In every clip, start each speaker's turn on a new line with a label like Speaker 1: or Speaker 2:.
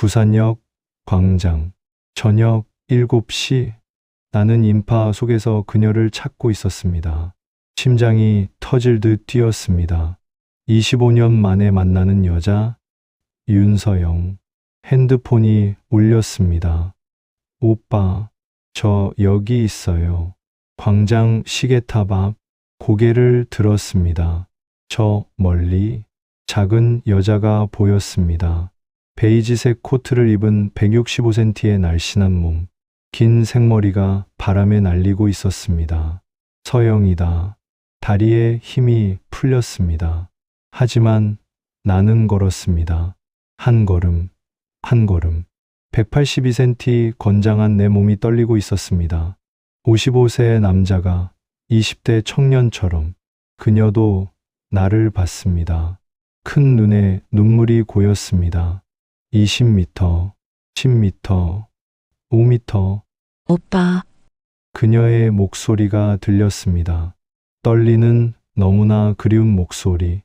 Speaker 1: 부산역 광장. 저녁 7시. 나는 인파 속에서 그녀를 찾고 있었습니다. 심장이 터질 듯 뛰었습니다. 25년 만에 만나는 여자, 윤서영. 핸드폰이 울렸습니다. 오빠, 저 여기 있어요. 광장 시계탑 앞. 고개를 들었습니다. 저 멀리 작은 여자가 보였습니다. 베이지색 코트를 입은 165cm의 날씬한 몸, 긴 생머리가 바람에 날리고 있었습니다. 서영이다. 다리에 힘이 풀렸습니다. 하지만 나는 걸었습니다. 한 걸음, 한 걸음. 182cm 건장한 내 몸이 떨리고 있었습니다. 55세의 남자가 20대 청년처럼. 그녀도 나를 봤습니다. 큰 눈에 눈물이 고였습니다. 20m, 10m, 5m.
Speaker 2: 오빠,
Speaker 1: 그녀의 목소리가 들렸습니다. 떨리는 너무나 그리운 목소리.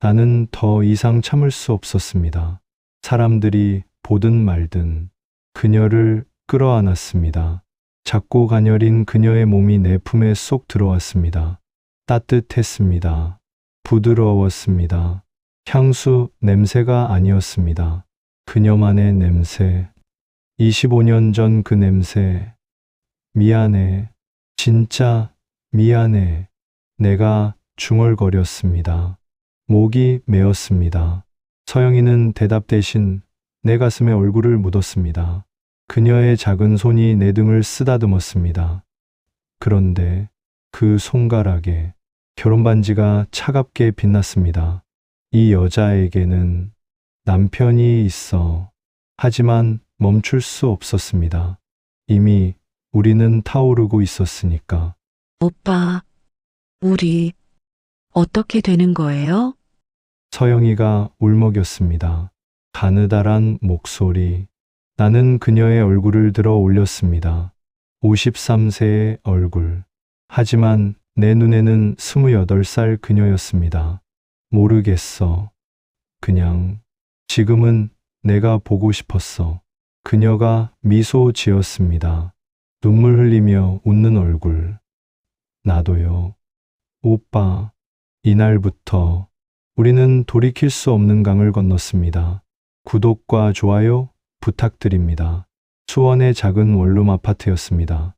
Speaker 1: 나는 더 이상 참을 수 없었습니다. 사람들이 보든 말든 그녀를 끌어안았습니다. 작고 가녀린 그녀의 몸이 내 품에 쏙 들어왔습니다. 따뜻했습니다. 부드러웠습니다. 향수 냄새가 아니었습니다. 그녀만의 냄새. 25년 전 그 냄새. 미안해. 진짜 미안해. 내가 중얼거렸습니다. 목이 메었습니다. 서영이는 대답 대신 내 가슴에 얼굴을 묻었습니다. 그녀의 작은 손이 내 등을 쓰다듬었습니다. 그런데 그 손가락에 결혼반지가 차갑게 빛났습니다. 이 여자에게는 남편이 있어. 하지만 멈출 수 없었습니다. 이미 우리는 타오르고 있었으니까.
Speaker 2: 오빠, 우리 어떻게 되는 거예요?
Speaker 1: 서영이가 울먹였습니다. 가느다란 목소리. 나는 그녀의 얼굴을 들어 올렸습니다. 53세의 얼굴. 하지만 내 눈에는 28살 그녀였습니다. 모르겠어. 그냥 지금은 내가 보고 싶었어. 그녀가 미소 지었습니다. 눈물 흘리며 웃는 얼굴. 나도요. 오빠. 이날부터 우리는 돌이킬 수 없는 강을 건넜습니다. 구독과 좋아요 부탁드립니다. 수원의 작은 원룸 아파트였습니다.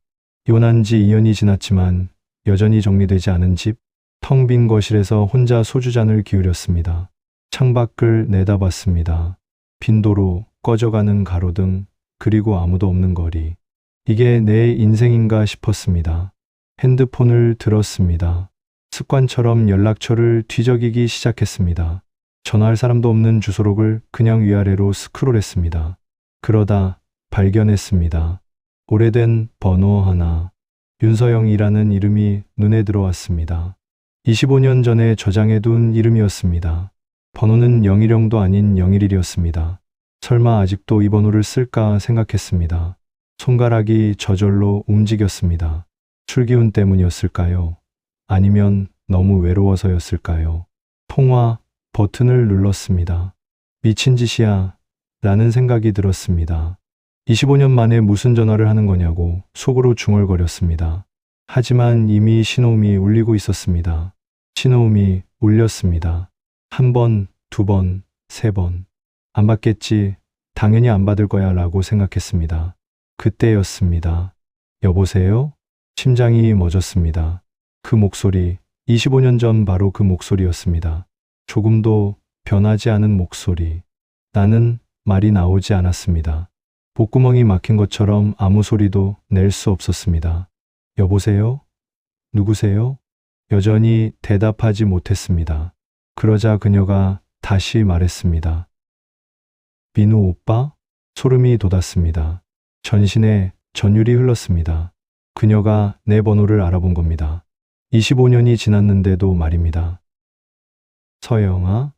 Speaker 1: 이혼한 지 2년이 지났지만 여전히 정리되지 않은 집. 텅 빈 거실에서 혼자 소주잔을 기울였습니다. 창밖을 내다봤습니다. 빈도로 꺼져가는 가로등, 그리고 아무도 없는 거리. 이게 내 인생인가 싶었습니다. 핸드폰을 들었습니다. 습관처럼 연락처를 뒤적이기 시작했습니다. 전화할 사람도 없는 주소록을 그냥 위아래로 스크롤했습니다. 그러다 발견했습니다. 오래된 번호 하나. 윤서영이라는 이름이 눈에 들어왔습니다. 25년 전에 저장해둔 이름이었습니다. 번호는 010도 아닌 011이었습니다. 설마 아직도 이 번호를 쓸까 생각했습니다. 손가락이 저절로 움직였습니다. 술기운 때문이었을까요? 아니면 너무 외로워서였을까요? 통화 버튼을 눌렀습니다. 미친 짓이야 라는 생각이 들었습니다. 25년 만에 무슨 전화를 하는 거냐고 속으로 중얼거렸습니다. 하지만 이미 신호음이 울리고 있었습니다. 신호음이 울렸습니다. 한 번, 두 번, 세 번. 안 받겠지, 당연히 안 받을 거야 라고 생각했습니다. 그때였습니다. 여보세요? 심장이 멎었습니다. 그 목소리, 25년 전 바로 그 목소리였습니다. 조금도 변하지 않은 목소리. 나는 말이 나오지 않았습니다. 복구멍이 막힌 것처럼 아무 소리도 낼 수 없었습니다. 여보세요? 누구세요? 여전히 대답하지 못했습니다. 그러자 그녀가 다시 말했습니다. 민우 오빠? 소름이 돋았습니다. 전신에 전율이 흘렀습니다. 그녀가 내 번호를 알아본 겁니다. 25년이 지났는데도 말입니다. 서영아?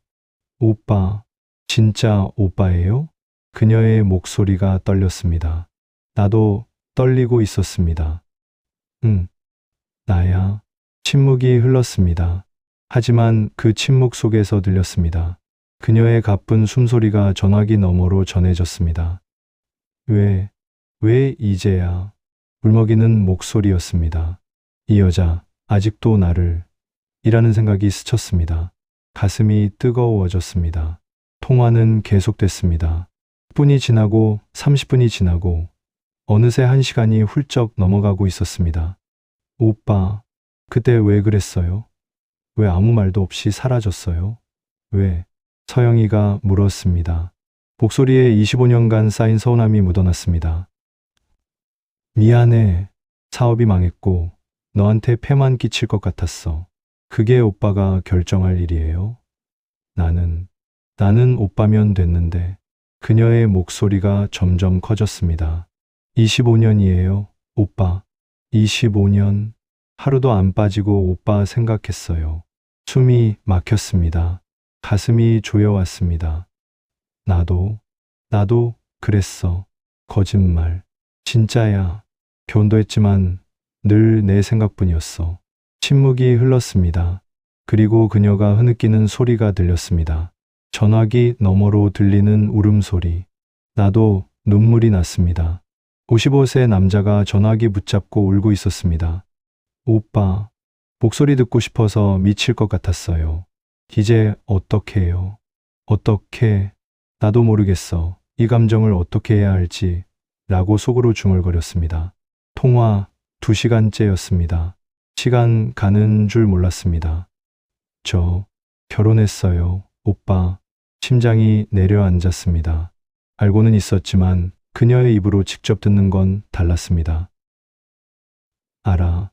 Speaker 1: 오빠, 진짜 오빠예요? 그녀의 목소리가 떨렸습니다. 나도 떨리고 있었습니다. 응, 나야. 침묵이 흘렀습니다. 하지만 그 침묵 속에서 들렸습니다. 그녀의 가쁜 숨소리가 전화기 너머로 전해졌습니다. 왜 이제야? 울먹이는 목소리였습니다. 이 여자 아직도 나를 이라는 생각이 스쳤습니다. 가슴이 뜨거워졌습니다. 통화는 계속됐습니다. 10분이 지나고 30분이 지나고 어느새 1시간이 훌쩍 넘어가고 있었습니다. 오빠, 그때 왜 그랬어요? 왜 아무 말도 없이 사라졌어요? 왜? 서영이가 물었습니다. 목소리에 25년간 쌓인 서운함이 묻어났습니다. 미안해. 사업이 망했고 너한테 폐만 끼칠 것 같았어. 그게 오빠가 결정할 일이에요. 나는 오빠면 됐는데. 그녀의 목소리가 점점 커졌습니다. 25년이에요, 오빠. 25년. 하루도 안 빠지고 오빠 생각했어요. 숨이 막혔습니다. 가슴이 조여왔습니다. 나도 그랬어. 거짓말. 진짜야. 견도했지만 늘 내 생각뿐이었어. 침묵이 흘렀습니다. 그리고 그녀가 흐느끼는 소리가 들렸습니다. 전화기 너머로 들리는 울음소리. 나도 눈물이 났습니다. 55세 남자가 전화기 붙잡고 울고 있었습니다. 오빠, 목소리 듣고 싶어서 미칠 것 같았어요. 이제 어떻게 해요? 어떻게? 나도 모르겠어. 이 감정을 어떻게 해야 할지 라고 속으로 중얼거렸습니다. 통화 2시간째였습니다. 시간 가는 줄 몰랐습니다. 저 결혼했어요, 오빠. 심장이 내려앉았습니다. 알고는 있었지만 그녀의 입으로 직접 듣는 건 달랐습니다. 알아.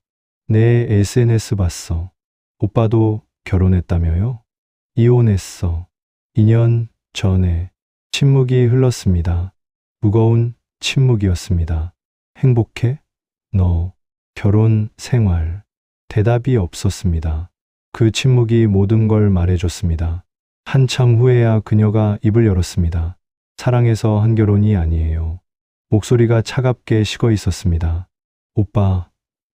Speaker 1: 내 SNS 봤어. 오빠도 결혼했다며요? 이혼했어. 2년 전에. 침묵이 흘렀습니다. 무거운 침묵이었습니다. 행복해? 너, 결혼 생활. 대답이 없었습니다. 그 침묵이 모든 걸 말해줬습니다. 한참 후에야 그녀가 입을 열었습니다. 사랑해서 한 결혼이 아니에요. 목소리가 차갑게 식어 있었습니다. 오빠,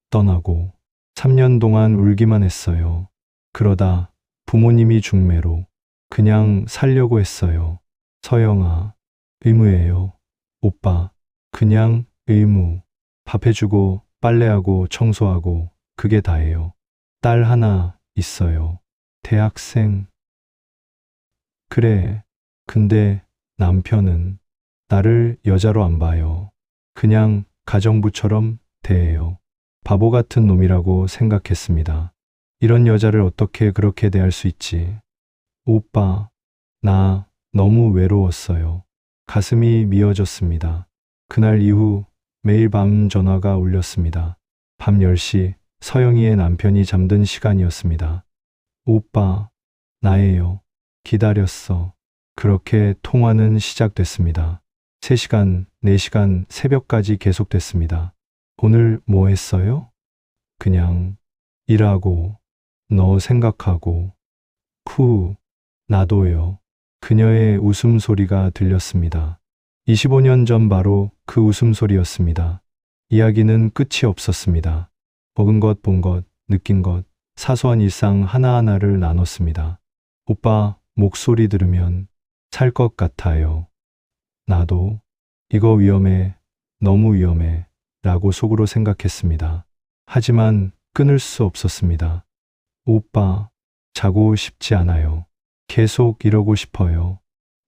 Speaker 1: 떠나고 3년 동안 울기만 했어요. 그러다 부모님이 중매로 그냥 살려고 했어요. 서영아, 의무예요. 오빠, 그냥 의무. 밥 해주고 빨래하고 청소하고 그게 다예요. 딸 하나 있어요. 대학생. 그래. 근데 남편은 나를 여자로 안 봐요. 그냥 가정부처럼 대해요. 바보 같은 놈이라고 생각했습니다. 이런 여자를 어떻게 그렇게 대할 수 있지? 오빠, 나 너무 외로웠어요. 가슴이 미어졌습니다. 그날 이후 매일 밤 전화가 울렸습니다. 밤 10시 서영이의 남편이 잠든 시간이었습니다. 오빠, 나예요. 기다렸어. 그렇게 통화는 시작됐습니다. 3시간, 4시간, 새벽까지 계속됐습니다. 오늘 뭐 했어요? 그냥 일하고, 너 생각하고, 나도요. 그녀의 웃음소리가 들렸습니다. 25년 전 바로 그 웃음소리였습니다. 이야기는 끝이 없었습니다. 먹은 것, 본 것, 느낀 것, 사소한 일상 하나하나를 나눴습니다. 오빠 목소리 들으면 살 것 같아요. 나도 이거 위험해, 너무 위험해 라고 속으로 생각했습니다. 하지만 끊을 수 없었습니다. 오빠, 자고 싶지 않아요. 계속 이러고 싶어요.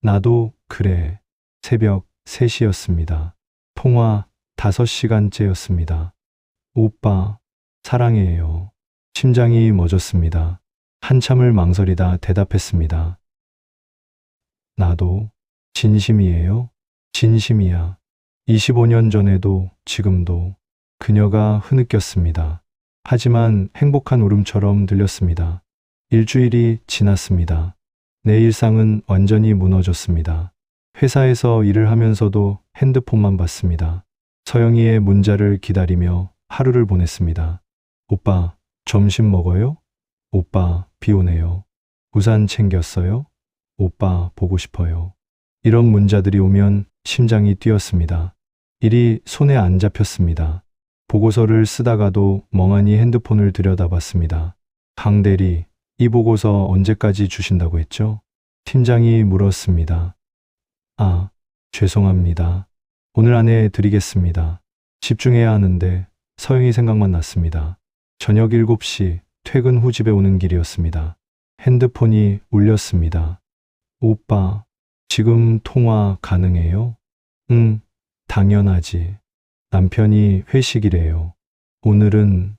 Speaker 1: 나도 그래. 새벽 3시였습니다. 통화 5시간째였습니다. 오빠, 사랑해요. 심장이 멎었습니다. 한참을 망설이다 대답했습니다. 나도 진심이에요. 진심이야. 25년 전에도 지금도 그녀가 흐느꼈습니다. 하지만 행복한 울음처럼 들렸습니다. 일주일이 지났습니다. 내 일상은 완전히 무너졌습니다. 회사에서 일을 하면서도 핸드폰만 봤습니다. 서영이의 문자를 기다리며 하루를 보냈습니다. 오빠, 점심 먹어요? 오빠, 비 오네요. 우산 챙겼어요? 오빠, 보고 싶어요. 이런 문자들이 오면 심장이 뛰었습니다. 일이 손에 안 잡혔습니다. 보고서를 쓰다가도 멍하니 핸드폰을 들여다봤습니다. 강 대리, 이 보고서 언제까지 주신다고 했죠? 팀장이 물었습니다. 아, 죄송합니다. 오늘 안에 드리겠습니다. 집중해야 하는데 서영이 생각만 났습니다. 저녁 7시 퇴근 후 집에 오는 길이었습니다. 핸드폰이 울렸습니다. 오빠, 지금 통화 가능해요? 응, 당연하지. 남편이 회식이래요. 오늘은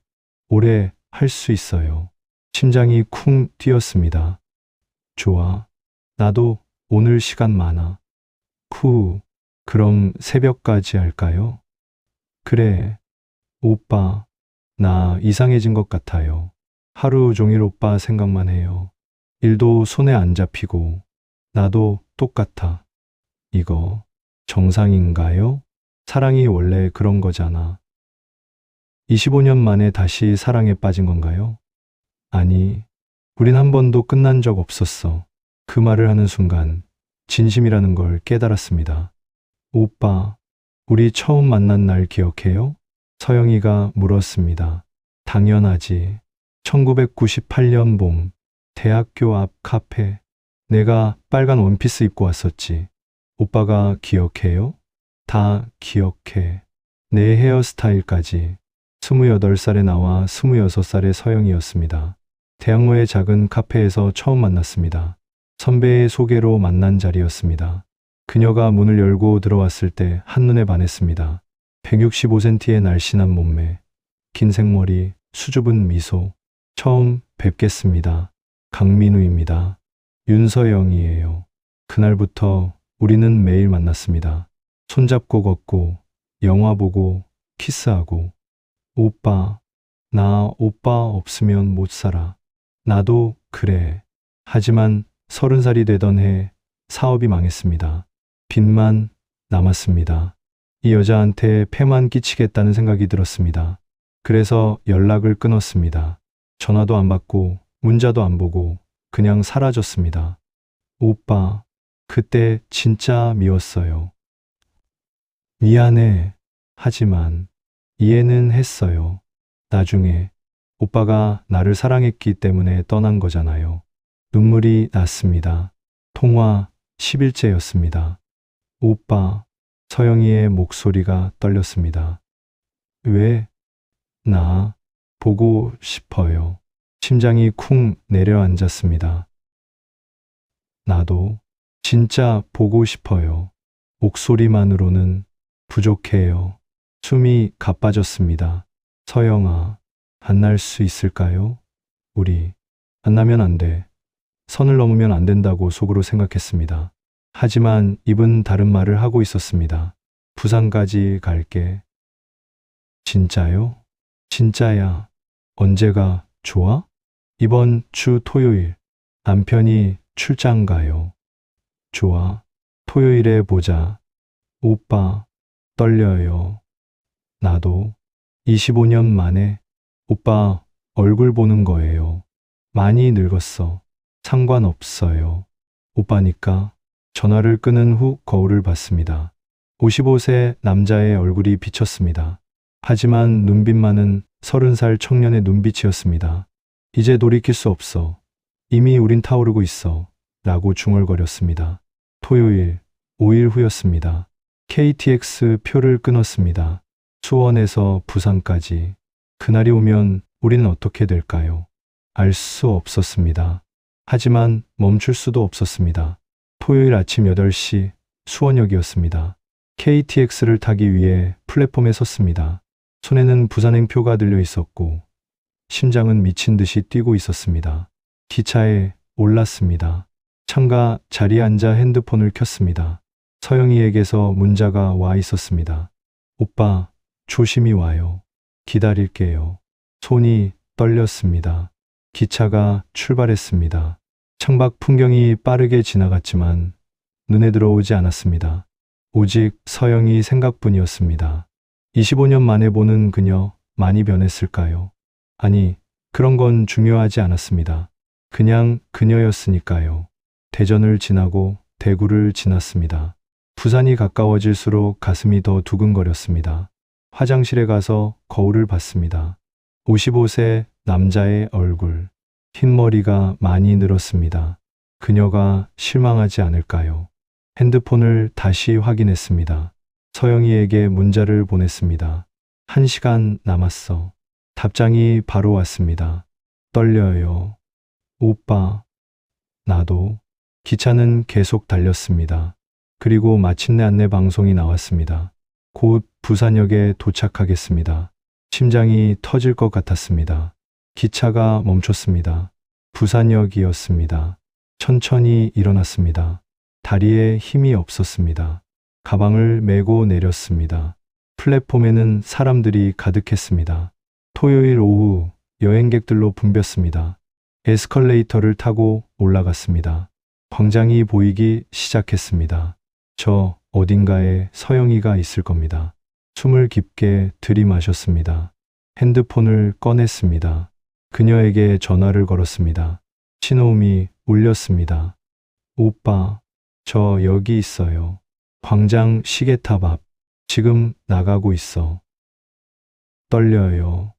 Speaker 1: 오래 할 수 있어요. 심장이 쿵 뛰었습니다. 좋아. 나도 오늘 시간 많아. 그럼 새벽까지 할까요? 그래. 오빠, 나 이상해진 것 같아요. 하루 종일 오빠 생각만 해요. 일도 손에 안 잡히고, 나도 똑같아. 이거 정상인가요? 사랑이 원래 그런 거잖아. 25년 만에 다시 사랑에 빠진 건가요? 아니, 우린 한 번도 끝난 적 없었어. 그 말을 하는 순간 진심이라는 걸 깨달았습니다. 오빠, 우리 처음 만난 날 기억해요? 서영이가 물었습니다. 당연하지. 1998년 봄, 대학교 앞 카페. 내가 빨간 원피스 입고 왔었지. 오빠가 기억해요? 다 기억해. 내 헤어스타일까지. 28살에 나와 26살의 서영이었습니다. 대학로의 작은 카페에서 처음 만났습니다. 선배의 소개로 만난 자리였습니다. 그녀가 문을 열고 들어왔을 때 한눈에 반했습니다. 165cm의 날씬한 몸매, 긴 생머리, 수줍은 미소. 처음 뵙겠습니다. 강민우입니다. 윤서영이에요. 그날부터 우리는 매일 만났습니다. 손잡고 걷고, 영화 보고, 키스하고. 오빠, 나 오빠 없으면 못 살아. 나도 그래. 하지만 30살이 되던 해 사업이 망했습니다. 빚만 남았습니다. 이 여자한테 폐만 끼치겠다는 생각이 들었습니다. 그래서 연락을 끊었습니다. 전화도 안 받고 문자도 안 보고 그냥 사라졌습니다. 오빠, 그때 진짜 미웠어요. 미안해. 하지만 이해는 했어요. 나중에 오빠가 나를 사랑했기 때문에 떠난 거잖아요. 눈물이 났습니다. 통화 10일째였습니다. 오빠, 서영이의 목소리가 떨렸습니다. 왜? 나 보고 싶어요. 심장이 쿵 내려앉았습니다. 나도 진짜 보고 싶어요. 목소리만으로는 부족해요. 숨이 가빠졌습니다. 서영아, 만날 수 있을까요? 우리 만나면 안 돼. 선을 넘으면 안 된다고 속으로 생각했습니다. 하지만 입은 다른 말을 하고 있었습니다. 부산까지 갈게. 진짜요? 진짜야. 언제가 좋아? 이번 주 토요일. 남편이 출장 가요. 좋아. 토요일에 보자. 오빠, 떨려요. 나도 25년 만에 오빠 얼굴 보는 거예요. 많이 늙었어. 상관없어요. 오빠니까. 전화를 끊은 후 거울을 봤습니다. 55세 남자의 얼굴이 비쳤습니다. 하지만 눈빛만은 30살 청년의 눈빛이었습니다. 이제 돌이킬 수 없어. 이미 우린 타오르고 있어. 라고 중얼거렸습니다. 토요일, 5일 후였습니다. KTX 표를 끊었습니다. 수원에서 부산까지. 그날이 오면 우리는 어떻게 될까요? 알 수 없었습니다. 하지만 멈출 수도 없었습니다. 토요일 아침 8시 수원역이었습니다. KTX를 타기 위해 플랫폼에 섰습니다. 손에는 부산행 표가 들려 있었고 심장은 미친 듯이 뛰고 있었습니다. 기차에 올랐습니다. 창가 자리에 앉아 핸드폰을 켰습니다. 서영이에게서 문자가 와 있었습니다. 오빠, 조심히 와요. 기다릴게요. 손이 떨렸습니다. 기차가 출발했습니다. 창밖 풍경이 빠르게 지나갔지만 눈에 들어오지 않았습니다. 오직 서영이 생각뿐이었습니다. 25년 만에 보는 그녀, 많이 변했을까요? 아니, 그런 건 중요하지 않았습니다. 그냥 그녀였으니까요. 대전을 지나고 대구를 지났습니다. 부산이 가까워질수록 가슴이 더 두근거렸습니다. 화장실에 가서 거울을 봤습니다. 55세 남자의 얼굴. 흰머리가 많이 늘었습니다. 그녀가 실망하지 않을까요? 핸드폰을 다시 확인했습니다. 서영이에게 문자를 보냈습니다. 1시간 남았어. 답장이 바로 왔습니다. 떨려요. 오빠, 나도. 기차는 계속 달렸습니다. 그리고 마침내 안내 방송이 나왔습니다. 곧 부산역에 도착하겠습니다. 심장이 터질 것 같았습니다. 기차가 멈췄습니다. 부산역이었습니다. 천천히 일어났습니다. 다리에 힘이 없었습니다. 가방을 메고 내렸습니다. 플랫폼에는 사람들이 가득했습니다. 토요일 오후 여행객들로 붐볐습니다. 에스컬레이터를 타고 올라갔습니다. 광장이 보이기 시작했습니다. 저 어딘가에 서영이가 있을 겁니다. 숨을 깊게 들이마셨습니다. 핸드폰을 꺼냈습니다. 그녀에게 전화를 걸었습니다. 신호음이 울렸습니다. 오빠, 저 여기 있어요. 광장 시계탑 앞. 지금 나가고 있어. 떨려요.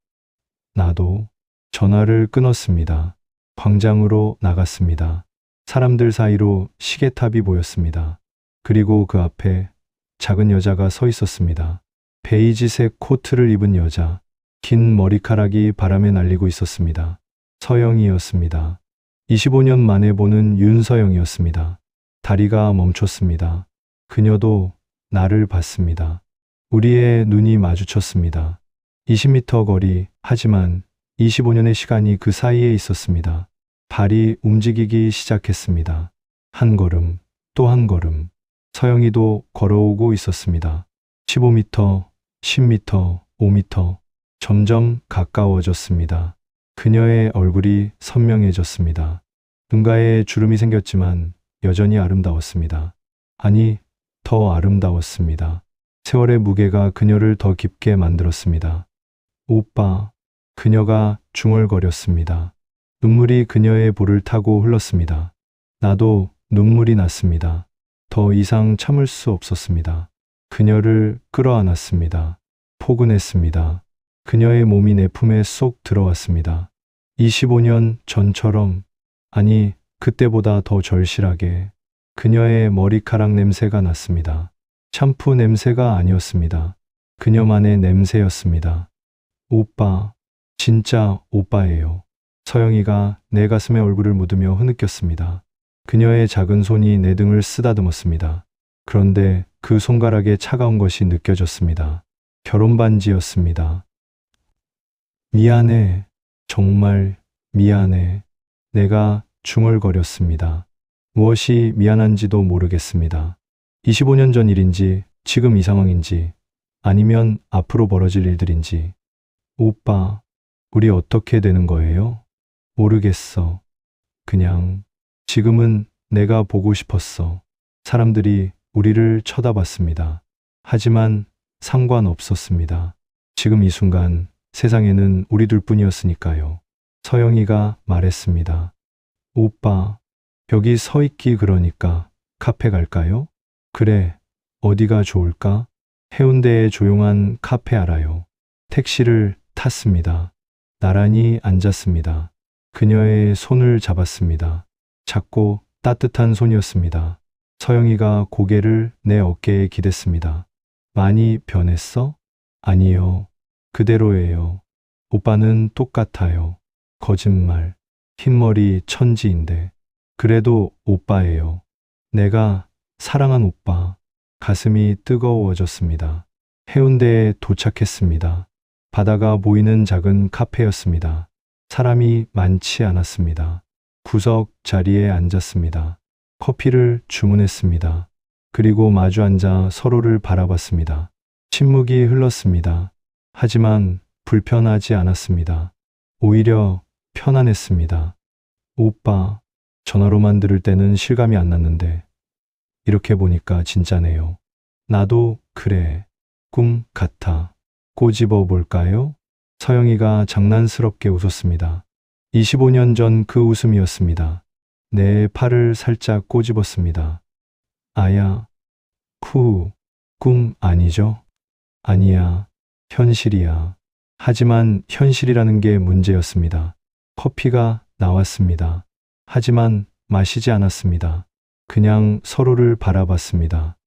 Speaker 1: 나도. 전화를 끊었습니다. 광장으로 나갔습니다. 사람들 사이로 시계탑이 보였습니다. 그리고 그 앞에 작은 여자가 서 있었습니다. 베이지색 코트를 입은 여자. 긴 머리카락이 바람에 날리고 있었습니다. 서영이었습니다. 25년 만에 보는 윤서영이었습니다. 다리가 멈췄습니다. 그녀도 나를 봤습니다. 우리의 눈이 마주쳤습니다. 20m 거리, 하지만 25년의 시간이 그 사이에 있었습니다. 발이 움직이기 시작했습니다. 한 걸음, 또 한 걸음. 서영이도 걸어오고 있었습니다. 15m, 10m, 5m. 점점 가까워졌습니다. 그녀의 얼굴이 선명해졌습니다. 눈가에 주름이 생겼지만 여전히 아름다웠습니다. 아니, 더 아름다웠습니다. 세월의 무게가 그녀를 더 깊게 만들었습니다. 오빠, 그녀가 중얼거렸습니다. 눈물이 그녀의 볼을 타고 흘렀습니다. 나도 눈물이 났습니다. 더 이상 참을 수 없었습니다. 그녀를 끌어안았습니다. 포근했습니다. 그녀의 몸이 내 품에 쏙 들어왔습니다. 25년 전처럼, 아니, 그때보다 더 절실하게 그녀의 머리카락 냄새가 났습니다. 샴푸 냄새가 아니었습니다. 그녀만의 냄새였습니다. 오빠, 진짜 오빠예요. 서영이가 내 가슴에 얼굴을 묻으며 흐느꼈습니다. 그녀의 작은 손이 내 등을 쓰다듬었습니다. 그런데 그 손가락에 차가운 것이 느껴졌습니다. 결혼 반지였습니다. 미안해. 정말 미안해. 내가 중얼거렸습니다. 무엇이 미안한지도 모르겠습니다. 25년 전 일인지, 지금 이 상황인지, 아니면 앞으로 벌어질 일들인지. 오빠, 우리 어떻게 되는 거예요? 모르겠어. 그냥 지금은 내가 보고 싶었어. 사람들이 우리를 쳐다봤습니다. 하지만 상관없었습니다. 지금 이 순간 세상에는 우리 둘뿐이었으니까요. 서영이가 말했습니다. 오빠, 여기 서 있기 그러니까 카페 갈까요? 그래, 어디가 좋을까? 해운대의 조용한 카페 알아요. 택시를 탔습니다. 나란히 앉았습니다. 그녀의 손을 잡았습니다. 작고 따뜻한 손이었습니다. 서영이가 고개를 내 어깨에 기댔습니다. 많이 변했어? 아니요. 그대로예요. 오빠는 똑같아요. 거짓말. 흰머리 천지인데. 그래도 오빠예요. 내가 사랑한 오빠. 가슴이 뜨거워졌습니다. 해운대에 도착했습니다. 바다가 보이는 작은 카페였습니다. 사람이 많지 않았습니다. 구석 자리에 앉았습니다. 커피를 주문했습니다. 그리고 마주 앉아 서로를 바라봤습니다. 침묵이 흘렀습니다. 하지만 불편하지 않았습니다. 오히려 편안했습니다. 오빠, 전화로만 들을 때는 실감이 안 났는데 이렇게 보니까 진짜네요. 나도 그래. 꿈 같아. 꼬집어 볼까요? 서영이가 장난스럽게 웃었습니다. 25년 전 그 웃음이었습니다. 내 팔을 살짝 꼬집었습니다. 아야, 꿈 아니죠? 아니야, 현실이야. 하지만 현실이라는 게 문제였습니다. 커피가 나왔습니다. 하지만 마시지 않았습니다. 그냥 서로를 바라봤습니다.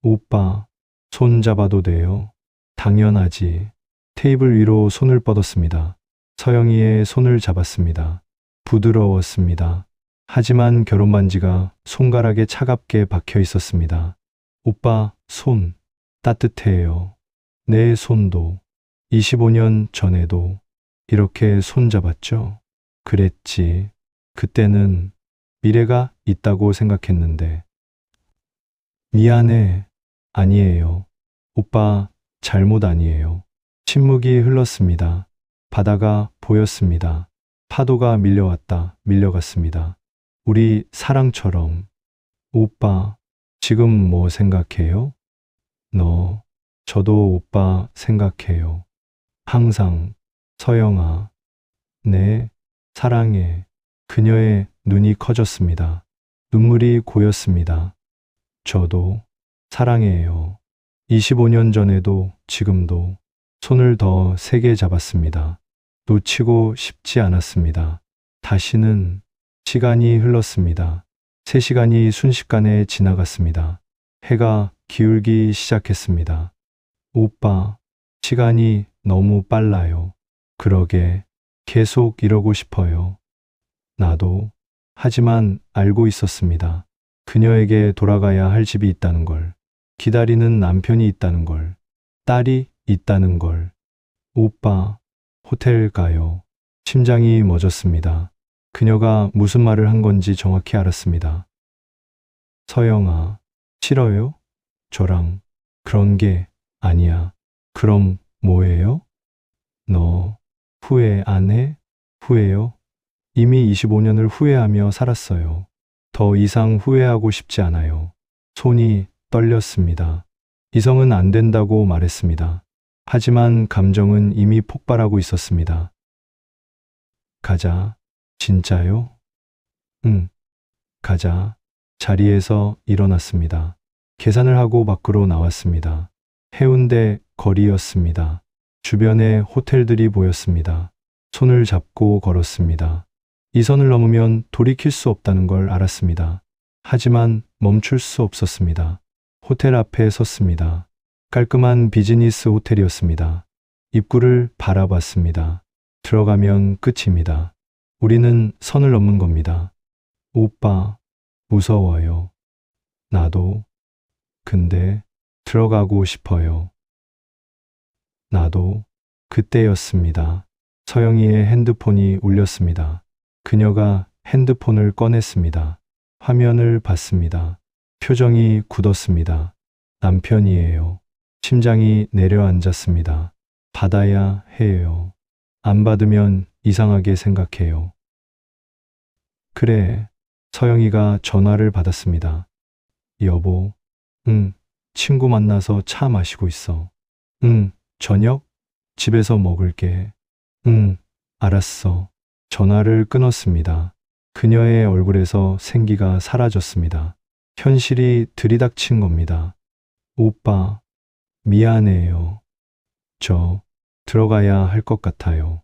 Speaker 1: 오빠, 손 잡아도 돼요? 당연하지. 테이블 위로 손을 뻗었습니다. 서영이의 손을 잡았습니다. 부드러웠습니다. 하지만 결혼 반지가 손가락에 차갑게 박혀 있었습니다. 오빠, 손, 따뜻해요. 내 손도 25년 전에도 이렇게 손 잡았죠? 그랬지. 그때는 미래가 있다고 생각했는데. 미안해. 아니에요. 오빠, 잘못 아니에요. 침묵이 흘렀습니다. 바다가 보였습니다. 파도가 밀려왔다, 밀려갔습니다. 우리 사랑처럼. 오빠, 지금 뭐 생각해요? 너, 저도 오빠 생각해요. 항상. 서영아. 네, 사랑해. 그녀의 눈이 커졌습니다. 눈물이 고였습니다. 저도 사랑해요. 25년 전에도 지금도 손을 더 세게 잡았습니다. 놓치고 싶지 않았습니다. 다시는. 시간이 흘렀습니다. 3시간이 순식간에 지나갔습니다. 해가 기울기 시작했습니다. 오빠, 시간이 너무 빨라요. 그러게, 계속 이러고 싶어요. 나도. 하지만 알고 있었습니다. 그녀에게 돌아가야 할 집이 있다는 걸, 기다리는 남편이 있다는 걸, 딸이 있다는 걸. 오빠, 호텔 가요. 심장이 멎었습니다. 그녀가 무슨 말을 한 건지 정확히 알았습니다. 서영아, 싫어요? 저랑 그런 게 아니야. 그럼 뭐예요? 너 후회 안 해? 후회요? 이미 25년을 후회하며 살았어요. 더 이상 후회하고 싶지 않아요. 손이 떨렸습니다. 이성은 안 된다고 말했습니다. 하지만 감정은 이미 폭발하고 있었습니다. 가자. 진짜요? 응. 가자. 자리에서 일어났습니다. 계산을 하고 밖으로 나왔습니다. 해운대 거리였습니다. 주변에 호텔들이 보였습니다. 손을 잡고 걸었습니다. 이 선을 넘으면 돌이킬 수 없다는 걸 알았습니다. 하지만 멈출 수 없었습니다. 호텔 앞에 섰습니다. 깔끔한 비즈니스 호텔이었습니다. 입구를 바라봤습니다. 들어가면 끝입니다. 우리는 선을 넘는 겁니다. 오빠, 무서워요. 나도. 근데 들어가고 싶어요. 나도. 그때였습니다. 서영이의 핸드폰이 울렸습니다. 그녀가 핸드폰을 꺼냈습니다. 화면을 봤습니다. 표정이 굳었습니다. 남편이에요. 심장이 내려앉았습니다. 받아야 해요. 안 받으면 이상하게 생각해요. 그래. 서영이가 전화를 받았습니다. 여보. 응. 친구 만나서 차 마시고 있어. 응. 저녁? 집에서 먹을게. 응. 알았어. 전화를 끊었습니다. 그녀의 얼굴에서 생기가 사라졌습니다. 현실이 들이닥친 겁니다. 오빠, 미안해요. 저 들어가야 할 것 같아요.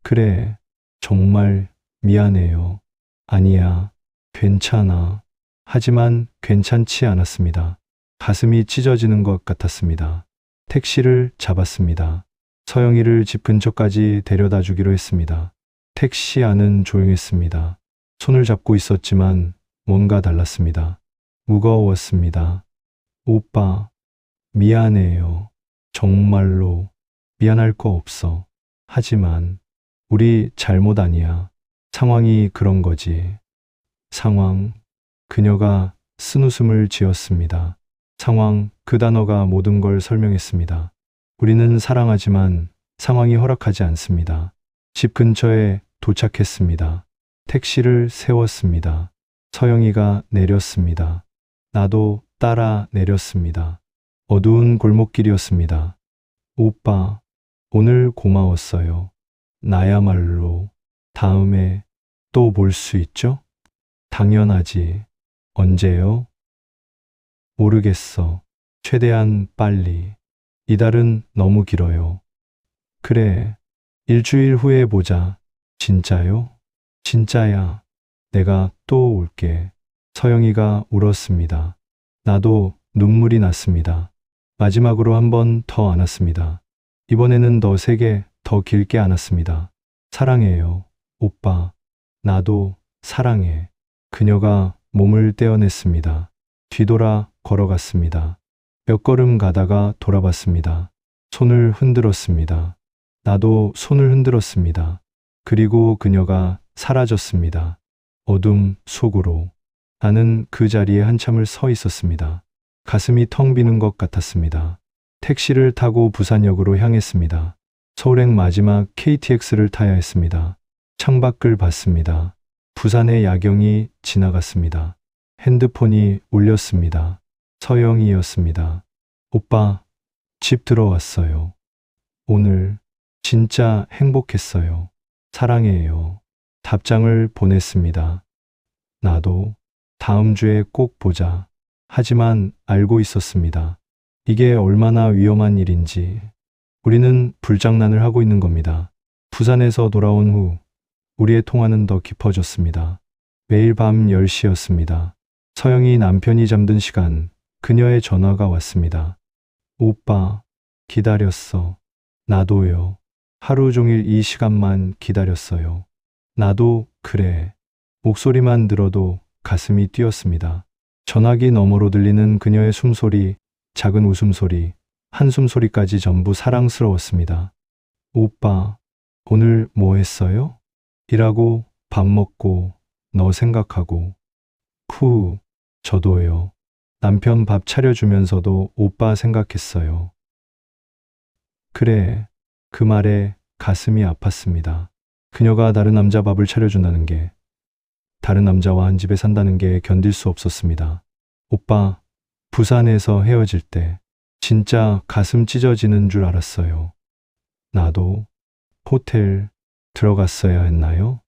Speaker 1: 그래, 정말 미안해요. 아니야, 괜찮아. 하지만 괜찮지 않았습니다. 가슴이 찢어지는 것 같았습니다. 택시를 잡았습니다. 서영이를 집 근처까지 데려다 주기로 했습니다. 택시 안은 조용했습니다. 손을 잡고 있었지만 뭔가 달랐습니다. 무거웠습니다. 오빠, 미안해요. 정말로 미안할 거 없어. 하지만 우리 잘못 아니야. 상황이 그런 거지. 상황. 그녀가 쓴웃음을 지었습니다. 상황, 그 단어가 모든 걸 설명했습니다. 우리는 사랑하지만 상황이 허락하지 않습니다. 집 근처에 도착했습니다. 택시를 세웠습니다. 서영이가 내렸습니다. 나도 따라 내렸습니다. 어두운 골목길이었습니다. 오빠, 오늘 고마웠어요. 나야말로. 다음에 또 볼 수 있죠? 당연하지. 언제요? 모르겠어. 최대한 빨리. 이달은 너무 길어요. 그래. 일주일 후에 보자. 진짜요? 진짜야. 내가 또 올게. 서영이가 울었습니다. 나도 눈물이 났습니다. 마지막으로 한 번 더 안았습니다. 이번에는 더 세게, 더 길게 안았습니다. 사랑해요, 오빠. 나도 사랑해. 그녀가 몸을 떼어냈습니다. 뒤돌아 걸어갔습니다. 몇 걸음 가다가 돌아봤습니다. 손을 흔들었습니다. 나도 손을 흔들었습니다. 그리고 그녀가 사라졌습니다. 어둠 속으로. 나는 그 자리에 한참을 서 있었습니다. 가슴이 텅 비는 것 같았습니다. 택시를 타고 부산역으로 향했습니다. 서울행 마지막 KTX를 타야 했습니다. 창밖을 봤습니다. 부산의 야경이 지나갔습니다. 핸드폰이 울렸습니다. 서영이였습니다. 오빠, 집 들어왔어요. 오늘 진짜 행복했어요. 사랑해요. 답장을 보냈습니다. 나도 다음 주에 꼭 보자. 하지만 알고 있었습니다. 이게 얼마나 위험한 일인지. 우리는 불장난을 하고 있는 겁니다. 부산에서 돌아온 후 우리의 통화는 더 깊어졌습니다. 매일 밤 10시였습니다. 서영이 남편이 잠든 시간 그녀의 전화가 왔습니다. 오빠, 기다렸어. 나도요. 하루 종일 이 시간만 기다렸어요. 나도 그래. 목소리만 들어도 가슴이 뛰었습니다. 전화기 너머로 들리는 그녀의 숨소리, 작은 웃음소리, 한숨소리까지 전부 사랑스러웠습니다. 오빠, 오늘 뭐 했어요? 일하고, 밥 먹고, 너 생각하고. 저도요. 남편 밥 차려주면서도 오빠 생각했어요. 그래, 그 말에 가슴이 아팠습니다. 그녀가 다른 남자 밥을 차려준다는 게, 다른 남자와 한 집에 산다는 게 견딜 수 없었습니다. 오빠, 부산에서 헤어질 때 진짜 가슴 찢어지는 줄 알았어요. 나도 호텔 들어갔어야 했나요?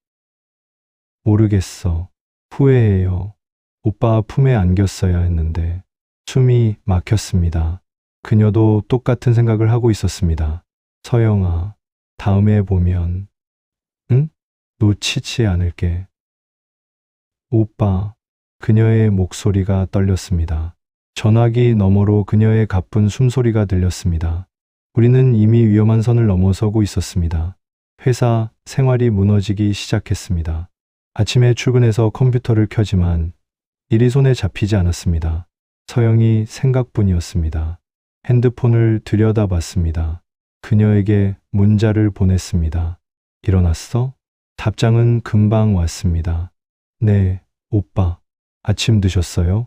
Speaker 1: 모르겠어. 후회해요. 오빠 품에 안겼어야 했는데. 숨이 막혔습니다. 그녀도 똑같은 생각을 하고 있었습니다. 서영아, 다음에 보면, 응? 놓치지 않을게. 오빠, 그녀의 목소리가 떨렸습니다. 전화기 너머로 그녀의 가쁜 숨소리가 들렸습니다. 우리는 이미 위험한 선을 넘어서고 있었습니다. 회사 생활이 무너지기 시작했습니다. 아침에 출근해서 컴퓨터를 켜지만 일이 손에 잡히지 않았습니다. 서영이 생각뿐이었습니다. 핸드폰을 들여다봤습니다. 그녀에게 문자를 보냈습니다. 일어났어? 답장은 금방 왔습니다. 네, 오빠. 아침 드셨어요?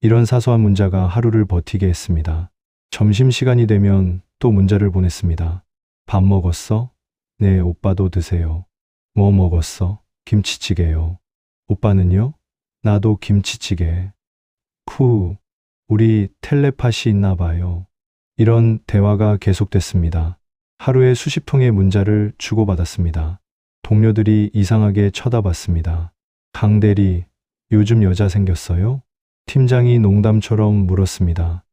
Speaker 1: 이런 사소한 문자가 하루를 버티게 했습니다. 점심시간이 되면 또 문자를 보냈습니다. 밥 먹었어? 네, 오빠도 드세요. 뭐 먹었어? 김치찌개요. 오빠는요? 나도 김치찌개. 우리 텔레파시 있나 봐요. 이런 대화가 계속됐습니다. 하루에 수십 통의 문자를 주고받았습니다. 동료들이 이상하게 쳐다봤습니다. 강 대리, 요즘 여자 생겼어요? 팀장이 농담처럼 물었습니다.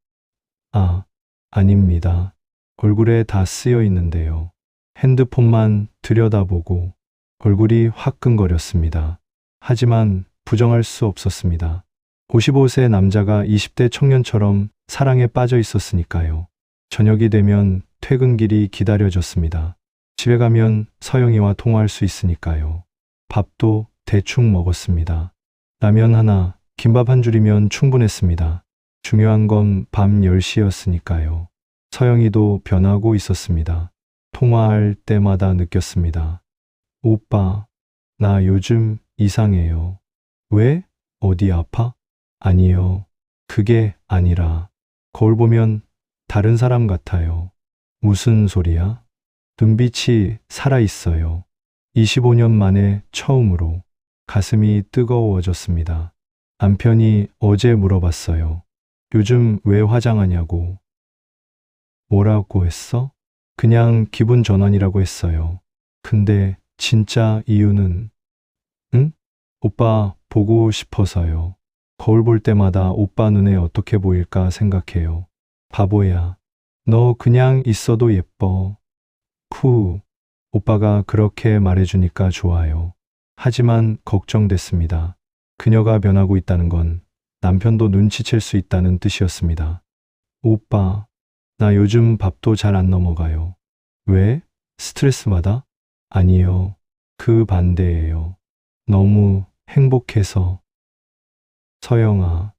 Speaker 1: 아닙니다. 얼굴에 다 쓰여 있는데요. 핸드폰만 들여다보고 얼굴이 화끈거렸습니다. 하지만 부정할 수 없었습니다. 55세 남자가 20대 청년처럼 사랑에 빠져 있었으니까요. 저녁이 되면 퇴근길이 기다려졌습니다. 집에 가면 서영이와 통화할 수 있으니까요. 밥도 대충 먹었습니다. 라면 하나, 김밥 한 줄이면 충분했습니다. 중요한 건 밤 10시였으니까요. 서영이도 변하고 있었습니다. 통화할 때마다 느꼈습니다. 오빠, 나 요즘 이상해요. 왜? 어디 아파? 아니요. 그게 아니라 거울 보면 다른 사람 같아요. 무슨 소리야? 눈빛이 살아있어요. 25년 만에 처음으로 가슴이 뜨거워졌습니다. 남편이 어제 물어봤어요. 요즘 왜 화장하냐고. 뭐라고 했어? 그냥 기분 전환이라고 했어요. 근데 진짜 이유는? 응? 오빠 보고 싶어서요. 거울 볼 때마다 오빠 눈에 어떻게 보일까 생각해요. 바보야. 너 그냥 있어도 예뻐. 오빠가 그렇게 말해주니까 좋아요. 하지만 걱정됐습니다. 그녀가 변하고 있다는 건 남편도 눈치챌 수 있다는 뜻이었습니다. 오빠, 나 요즘 밥도 잘 안 넘어가요. 왜? 스트레스 받아? 아니요. 그 반대예요. 너무 행복해서. 서영아,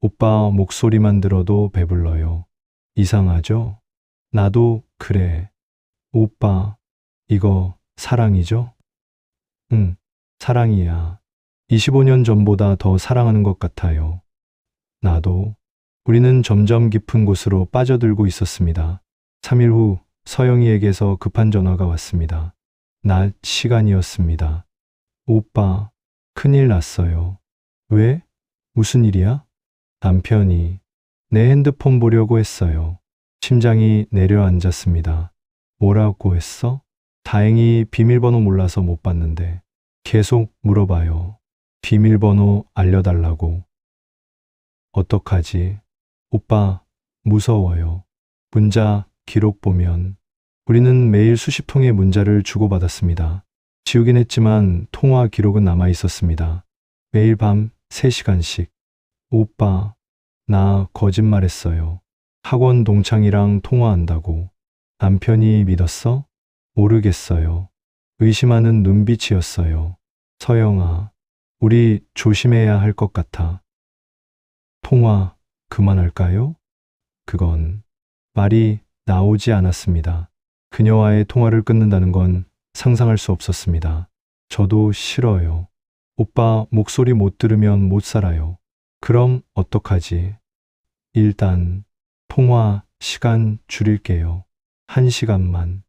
Speaker 1: 오빠 목소리만 들어도 배불러요. 이상하죠? 나도 그래. 오빠, 이거 사랑이죠? 응, 사랑이야. 25년 전보다 더 사랑하는 것 같아요. 나도. 우리는 점점 깊은 곳으로 빠져들고 있었습니다. 3일 후 서영이에게서 급한 전화가 왔습니다. 낮 시간이었습니다. 오빠, 큰일 났어요. 왜? 무슨 일이야? 남편이 내 핸드폰 보려고 했어요. 심장이 내려앉았습니다. 뭐라고 했어? 다행히 비밀번호 몰라서 못 봤는데 계속 물어봐요. 비밀번호 알려달라고. 어떡하지? 오빠, 무서워요. 문자 기록 보면 우리는 매일 수십 통의 문자를 주고받았습니다. 지우긴 했지만 통화 기록은 남아 있었습니다. 매일 밤 3시간씩. 오빠, 나 거짓말했어요. 학원 동창이랑 통화한다고. 남편이 믿었어? 모르겠어요. 의심하는 눈빛이었어요. 서영아, 우리 조심해야 할 것 같아. 통화 그만할까요? 그건 말이 나오지 않았습니다. 그녀와의 통화를 끊는다는 건 상상할 수 없었습니다. 저도 싫어요. 오빠 목소리 못 들으면 못 살아요. 그럼 어떡하지? 일단 통화 시간 줄일게요. 1시간만.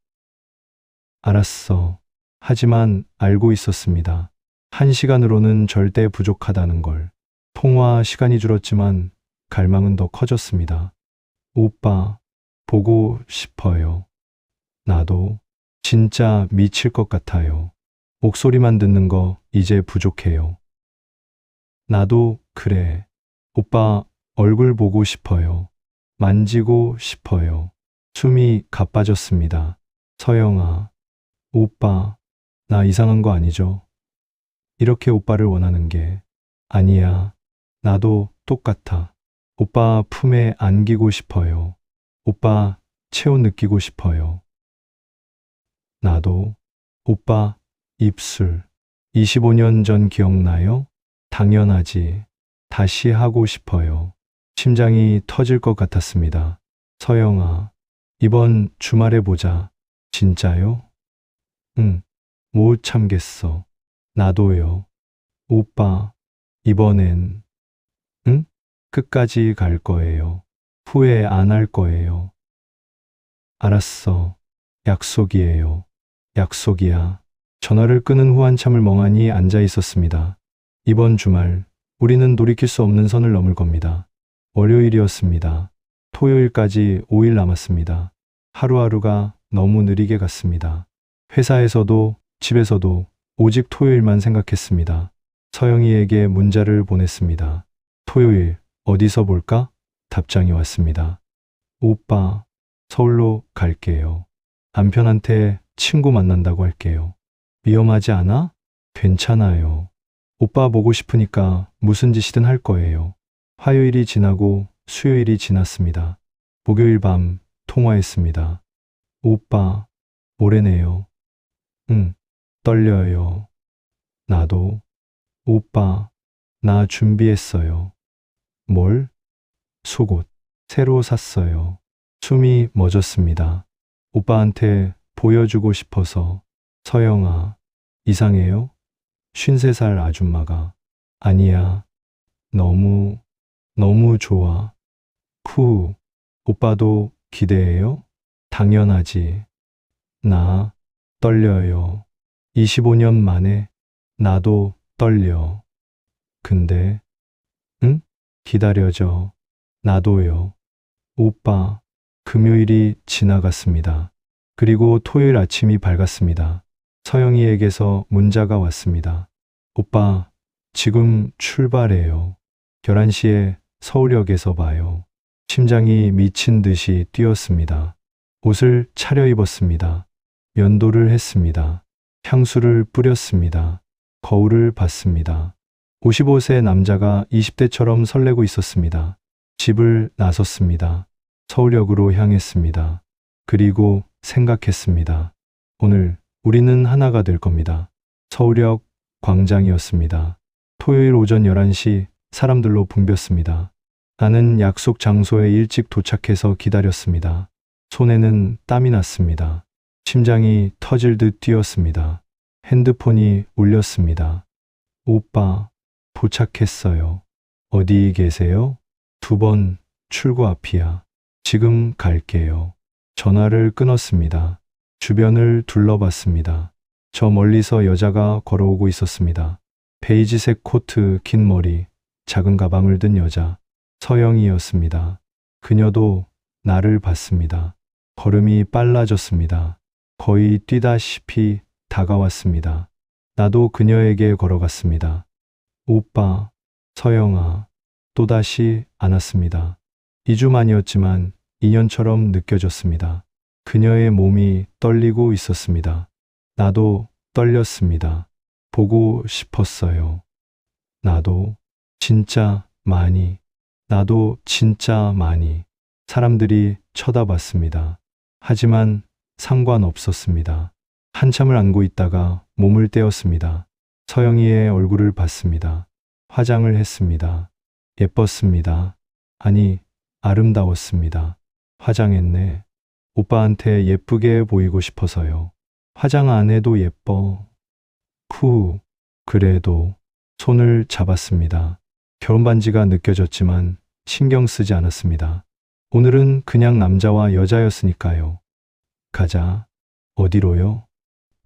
Speaker 1: 알았어. 하지만 알고 있었습니다. 1시간으로는 절대 부족하다는 걸. 통화 시간이 줄었지만 갈망은 더 커졌습니다. 오빠, 보고 싶어요. 나도 진짜 미칠 것 같아요. 목소리만 듣는 거 이제 부족해요. 나도 그래. 오빠 얼굴 보고 싶어요. 만지고 싶어요. 숨이 가빠졌습니다. 서영아, 오빠, 나 이상한 거 아니죠? 이렇게 오빠를 원하는 게. 아니야. 나도 똑같아. 오빠 품에 안기고 싶어요. 오빠 체온 느끼고 싶어요. 나도. 오빠 입술. 25년 전 기억나요? 당연하지. 다시 하고 싶어요. 심장이 터질 것 같았습니다. 서영아, 이번 주말에 보자. 진짜요? 응, 못 참겠어. 나도요. 오빠, 이번엔, 응? 끝까지 갈 거예요. 후회 안 할 거예요. 알았어. 약속이에요. 약속이야. 전화를 끊은 후 한참을 멍하니 앉아 있었습니다. 이번 주말, 우리는 돌이킬 수 없는 선을 넘을 겁니다. 월요일이었습니다. 토요일까지 5일 남았습니다. 하루하루가 너무 느리게 갔습니다. 회사에서도 집에서도 오직 토요일만 생각했습니다. 서영이에게 문자를 보냈습니다. 토요일 어디서 볼까? 답장이 왔습니다. 오빠, 서울로 갈게요. 남편한테 친구 만난다고 할게요. 위험하지 않아? 괜찮아요. 오빠 보고 싶으니까 무슨 짓이든 할 거예요. 화요일이 지나고 수요일이 지났습니다. 목요일 밤 통화했습니다. 오빠, 모레네요. 응, 떨려요. 나도. 오빠, 나 준비했어요. 뭘? 속옷. 새로 샀어요. 숨이 멎었습니다. 오빠한테 보여주고 싶어서. 서영아, 이상해요? 53살 아줌마가. 아니야. 너무 좋아. 후, 오빠도 기대해요? 당연하지. 나 떨려요. 25년 만에 나도 떨려. 근데, 응? 기다려줘. 나도요. 오빠, 금요일이 지나갔습니다. 그리고 토요일 아침이 밝았습니다. 서영이에게서 문자가 왔습니다. 오빠, 지금 출발해요. 11시에 서울역에서 봐요. 심장이 미친 듯이 뛰었습니다. 옷을 차려입었습니다. 면도를 했습니다. 향수를 뿌렸습니다. 거울을 봤습니다. 55세 남자가 20대처럼 설레고 있었습니다. 집을 나섰습니다. 서울역으로 향했습니다. 그리고 생각했습니다. 오늘 우리는 하나가 될 겁니다. 서울역 광장이었습니다. 토요일 오전 11시 사람들로 붐볐습니다. 나는 약속 장소에 일찍 도착해서 기다렸습니다. 손에는 땀이 났습니다. 심장이 터질 듯 뛰었습니다. 핸드폰이 울렸습니다. 오빠, 도착했어요. 어디 계세요? 2번 출구 앞이야. 지금 갈게요. 전화를 끊었습니다. 주변을 둘러봤습니다. 저 멀리서 여자가 걸어오고 있었습니다. 베이지색 코트, 긴 머리, 작은 가방을 든 여자. 서영이었습니다. 그녀도 나를 봤습니다. 걸음이 빨라졌습니다. 거의 뛰다시피 다가왔습니다. 나도 그녀에게 걸어갔습니다. 오빠, 서영아, 또다시 안았습니다. 2주 만이었지만 2년처럼 느껴졌습니다. 그녀의 몸이 떨리고 있었습니다. 나도 떨렸습니다. 보고 싶었어요. 나도 진짜 많이, 나도 진짜 많이. 사람들이 쳐다봤습니다. 하지만 상관없었습니다. 한참을 안고 있다가 몸을 떼었습니다. 서영이의 얼굴을 봤습니다. 화장을 했습니다. 예뻤습니다. 아니, 아름다웠습니다. 화장했네. 오빠한테 예쁘게 보이고 싶어서요. 화장 안 해도 예뻐. 그래도 손을 잡았습니다. 결혼반지가 느껴졌지만 신경 쓰지 않았습니다. 오늘은 그냥 남자와 여자였으니까요. 가자. 어디로요?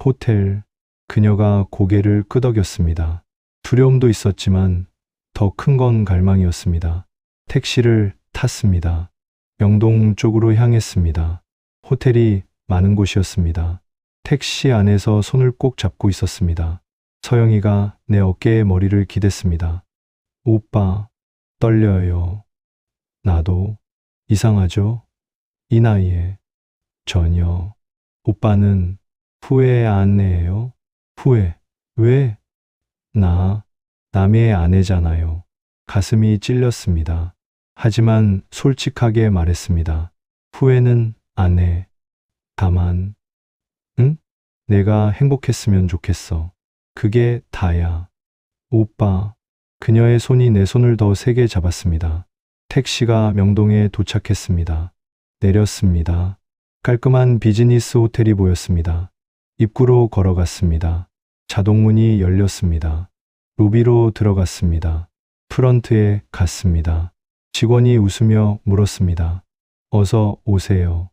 Speaker 1: 호텔. 그녀가 고개를 끄덕였습니다. 두려움도 있었지만 더 큰 건 갈망이었습니다. 택시를 탔습니다. 명동 쪽으로 향했습니다. 호텔이 많은 곳이었습니다. 택시 안에서 손을 꼭 잡고 있었습니다. 서영이가 내 어깨에 머리를 기댔습니다. 오빠, 떨려요. 나도. 이상하죠? 이 나이에. 전혀. 오빠는 후회 안 해요? 후회. 왜? 나 남의 아내잖아요. 가슴이 찔렸습니다. 하지만 솔직하게 말했습니다. 후회는 안 해. 다만, 응? 내가 행복했으면 좋겠어. 그게 다야. 오빠. 그녀의 손이 내 손을 더 세게 잡았습니다. 택시가 명동에 도착했습니다. 내렸습니다. 깔끔한 비즈니스 호텔이 보였습니다. 입구로 걸어갔습니다. 자동문이 열렸습니다. 로비로 들어갔습니다. 프런트에 갔습니다. 직원이 웃으며 물었습니다. 어서 오세요.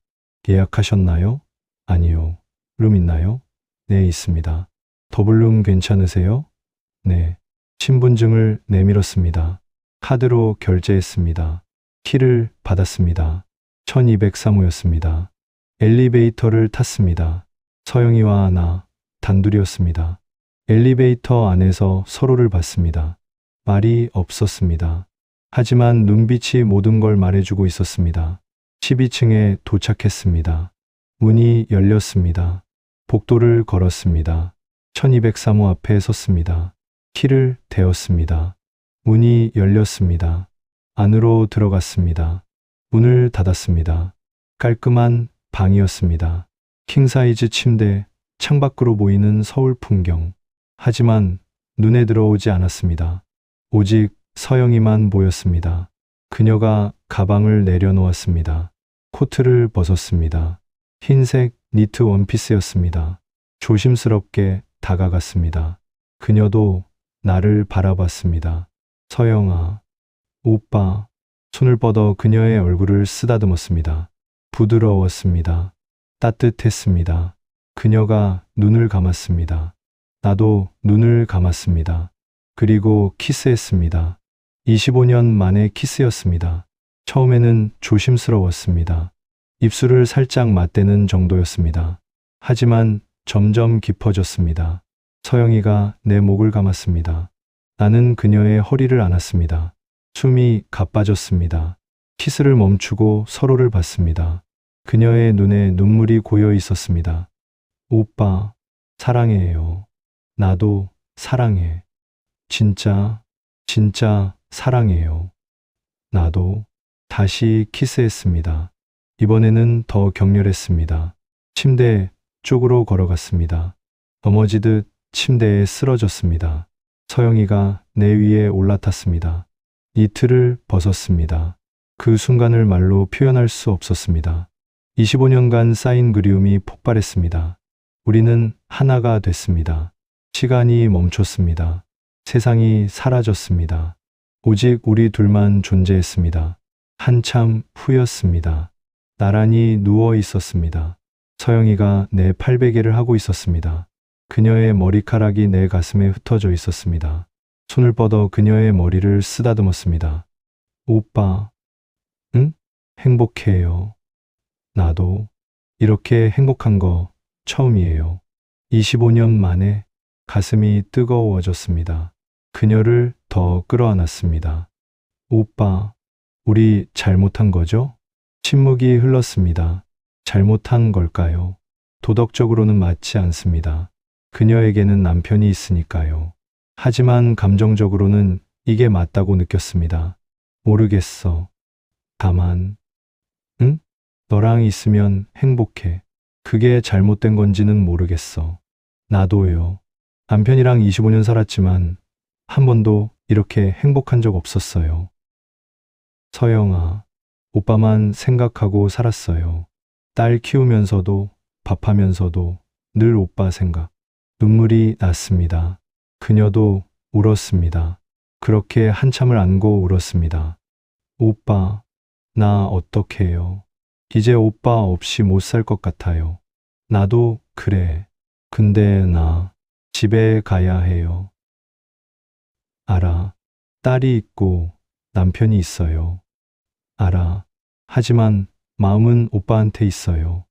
Speaker 1: 예약하셨나요? 아니요. 룸 있나요? 네, 있습니다. 더블룸 괜찮으세요? 네. 신분증을 내밀었습니다. 카드로 결제했습니다. 키를 받았습니다. 1203호였습니다. 엘리베이터를 탔습니다. 서영이와 나 단둘이었습니다. 엘리베이터 안에서 서로를 봤습니다. 말이 없었습니다. 하지만 눈빛이 모든 걸 말해주고 있었습니다. 12층에 도착했습니다. 문이 열렸습니다. 복도를 걸었습니다. 1203호 앞에 섰습니다. 키를 대었습니다. 문이 열렸습니다. 안으로 들어갔습니다. 문을 닫았습니다. 깔끔한 방이었습니다. 킹사이즈 침대, 창밖으로 보이는 서울 풍경. 하지만 눈에 들어오지 않았습니다. 오직 서영이만 보였습니다. 그녀가 가방을 내려놓았습니다. 코트를 벗었습니다. 흰색 니트 원피스였습니다. 조심스럽게 다가갔습니다. 그녀도 나를 바라봤습니다. 서영아, 오빠. 손을 뻗어 그녀의 얼굴을 쓰다듬었습니다. 부드러웠습니다. 따뜻했습니다. 그녀가 눈을 감았습니다. 나도 눈을 감았습니다. 그리고 키스했습니다. 25년 만의 키스였습니다. 처음에는 조심스러웠습니다. 입술을 살짝 맞대는 정도였습니다. 하지만 점점 깊어졌습니다. 서영이가 내 목을 감았습니다. 나는 그녀의 허리를 안았습니다. 숨이 가빠졌습니다. 키스를 멈추고 서로를 봤습니다. 그녀의 눈에 눈물이 고여 있었습니다. 오빠, 사랑해요. 나도 사랑해. 진짜, 진짜 사랑해요. 나도 다시 키스했습니다. 이번에는 더 격렬했습니다. 침대 쪽으로 걸어갔습니다. 넘어지듯 침대에 쓰러졌습니다. 서영이가 내 위에 올라탔습니다. 니트를 벗었습니다. 그 순간을 말로 표현할 수 없었습니다. 25년간 쌓인 그리움이 폭발했습니다. 우리는 하나가 됐습니다. 시간이 멈췄습니다. 세상이 사라졌습니다. 오직 우리 둘만 존재했습니다. 한참 후였습니다. 나란히 누워 있었습니다. 서영이가 내 팔베개를 하고 있었습니다. 그녀의 머리카락이 내 가슴에 흩어져 있었습니다. 손을 뻗어 그녀의 머리를 쓰다듬었습니다. 오빠, 응? 행복해요. 나도 이렇게 행복한 거 처음이에요. 25년 만에 가슴이 뜨거워졌습니다. 그녀를 더 끌어안았습니다. 오빠, 우리 잘못한 거죠? 침묵이 흘렀습니다. 잘못한 걸까요? 도덕적으로는 맞지 않습니다. 그녀에게는 남편이 있으니까요. 하지만 감정적으로는 이게 맞다고 느꼈습니다. 모르겠어. 다만, 응? 너랑 있으면 행복해. 그게 잘못된 건지는 모르겠어. 나도요. 남편이랑 25년 살았지만 한 번도 이렇게 행복한 적 없었어요. 서영아, 오빠만 생각하고 살았어요. 딸 키우면서도 밥하면서도 늘 오빠 생각. 눈물이 났습니다. 그녀도 울었습니다. 그렇게 한참을 안고 울었습니다. 오빠, 나 어떡해요? 이제 오빠 없이 못 살 것 같아요. 나도 그래. 근데 나 집에 가야 해요. 알아. 딸이 있고 남편이 있어요. 알아. 하지만 마음은 오빠한테 있어요.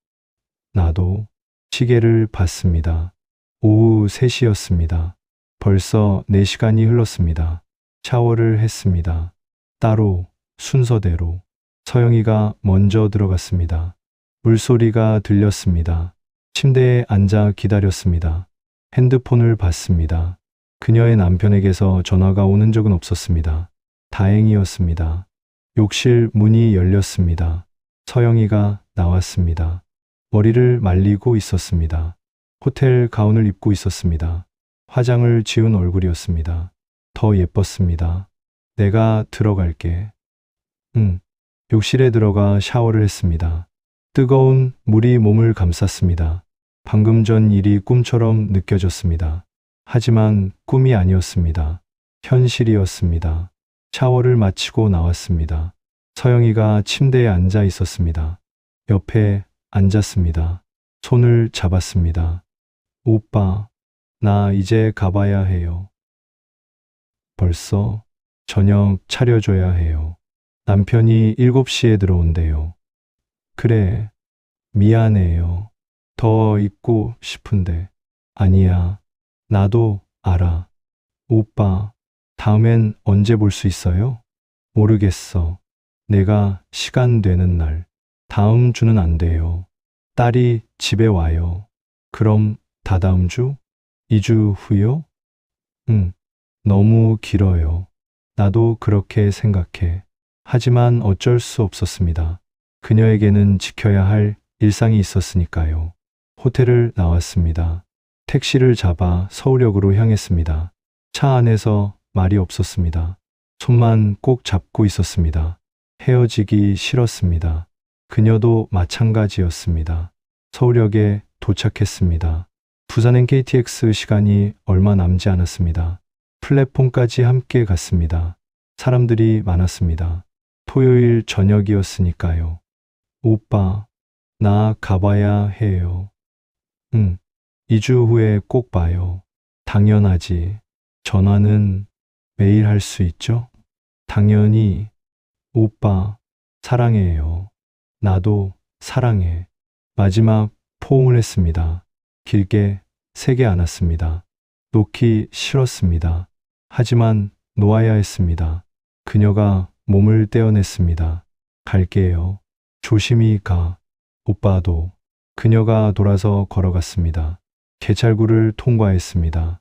Speaker 1: 나도 시계를 봤습니다. 오후 3시였습니다. 벌써 4시간이 흘렀습니다. 샤워를 했습니다. 따로, 순서대로. 서영이가 먼저 들어갔습니다. 물소리가 들렸습니다. 침대에 앉아 기다렸습니다. 핸드폰을 봤습니다. 그녀의 남편에게서 전화가 오는 적은 없었습니다. 다행이었습니다. 욕실 문이 열렸습니다. 서영이가 나왔습니다. 머리를 말리고 있었습니다. 호텔 가운을 입고 있었습니다. 화장을 지운 얼굴이었습니다. 더 예뻤습니다. 내가 들어갈게. 응. 욕실에 들어가 샤워를 했습니다. 뜨거운 물이 몸을 감쌌습니다. 방금 전 일이 꿈처럼 느껴졌습니다. 하지만 꿈이 아니었습니다. 현실이었습니다. 샤워를 마치고 나왔습니다. 서영이가 침대에 앉아 있었습니다. 옆에 앉았습니다. 손을 잡았습니다. 오빠, 나 이제 가봐야 해요. 벌써 저녁 차려줘야 해요. 남편이 7시에 들어온대요. 그래, 미안해요. 더 있고 싶은데. 아니야, 나도 알아. 오빠, 다음엔 언제 볼 수 있어요? 모르겠어. 내가 시간 되는 날. 다음 주는 안 돼요. 딸이 집에 와요. 그럼 다다음 주? 2주 후요? 응, 너무 길어요. 나도 그렇게 생각해. 하지만 어쩔 수 없었습니다. 그녀에게는 지켜야 할 일상이 있었으니까요. 호텔을 나왔습니다. 택시를 잡아 서울역으로 향했습니다. 차 안에서 말이 없었습니다. 손만 꼭 잡고 있었습니다. 헤어지기 싫었습니다. 그녀도 마찬가지였습니다. 서울역에 도착했습니다. 부산 KTX 시간이 얼마 남지 않았습니다. 플랫폼까지 함께 갔습니다. 사람들이 많았습니다. 토요일 저녁이었으니까요. 오빠, 나 가봐야 해요. 응, 2주 후에 꼭 봐요. 당연하지. 전화는 매일 할 수 있죠? 당연히. 오빠, 사랑해요. 나도 사랑해. 마지막 포옹을 했습니다. 길게 세게 안았습니다. 놓기 싫었습니다. 하지만 놓아야 했습니다. 그녀가 몸을 떼어냈습니다. 갈게요. 조심히 가. 오빠도. 그녀가 돌아서 걸어갔습니다. 개찰구를 통과했습니다.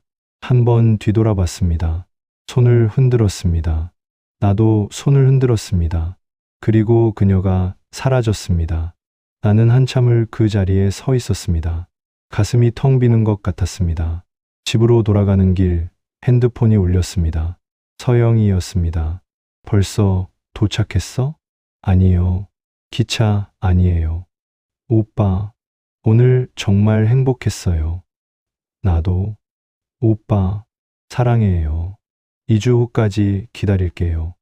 Speaker 1: 한번 뒤돌아봤습니다. 손을 흔들었습니다. 나도 손을 흔들었습니다. 그리고 그녀가 사라졌습니다. 나는 한참을 그 자리에 서 있었습니다. 가슴이 텅 비는 것 같았습니다. 집으로 돌아가는 길 핸드폰이 울렸습니다. 서영이였습니다. 벌써 도착했어? 아니요. 기차 아니에요. 오빠, 오늘 정말 행복했어요. 나도. 오빠, 사랑해요. 2주 후까지 기다릴게요.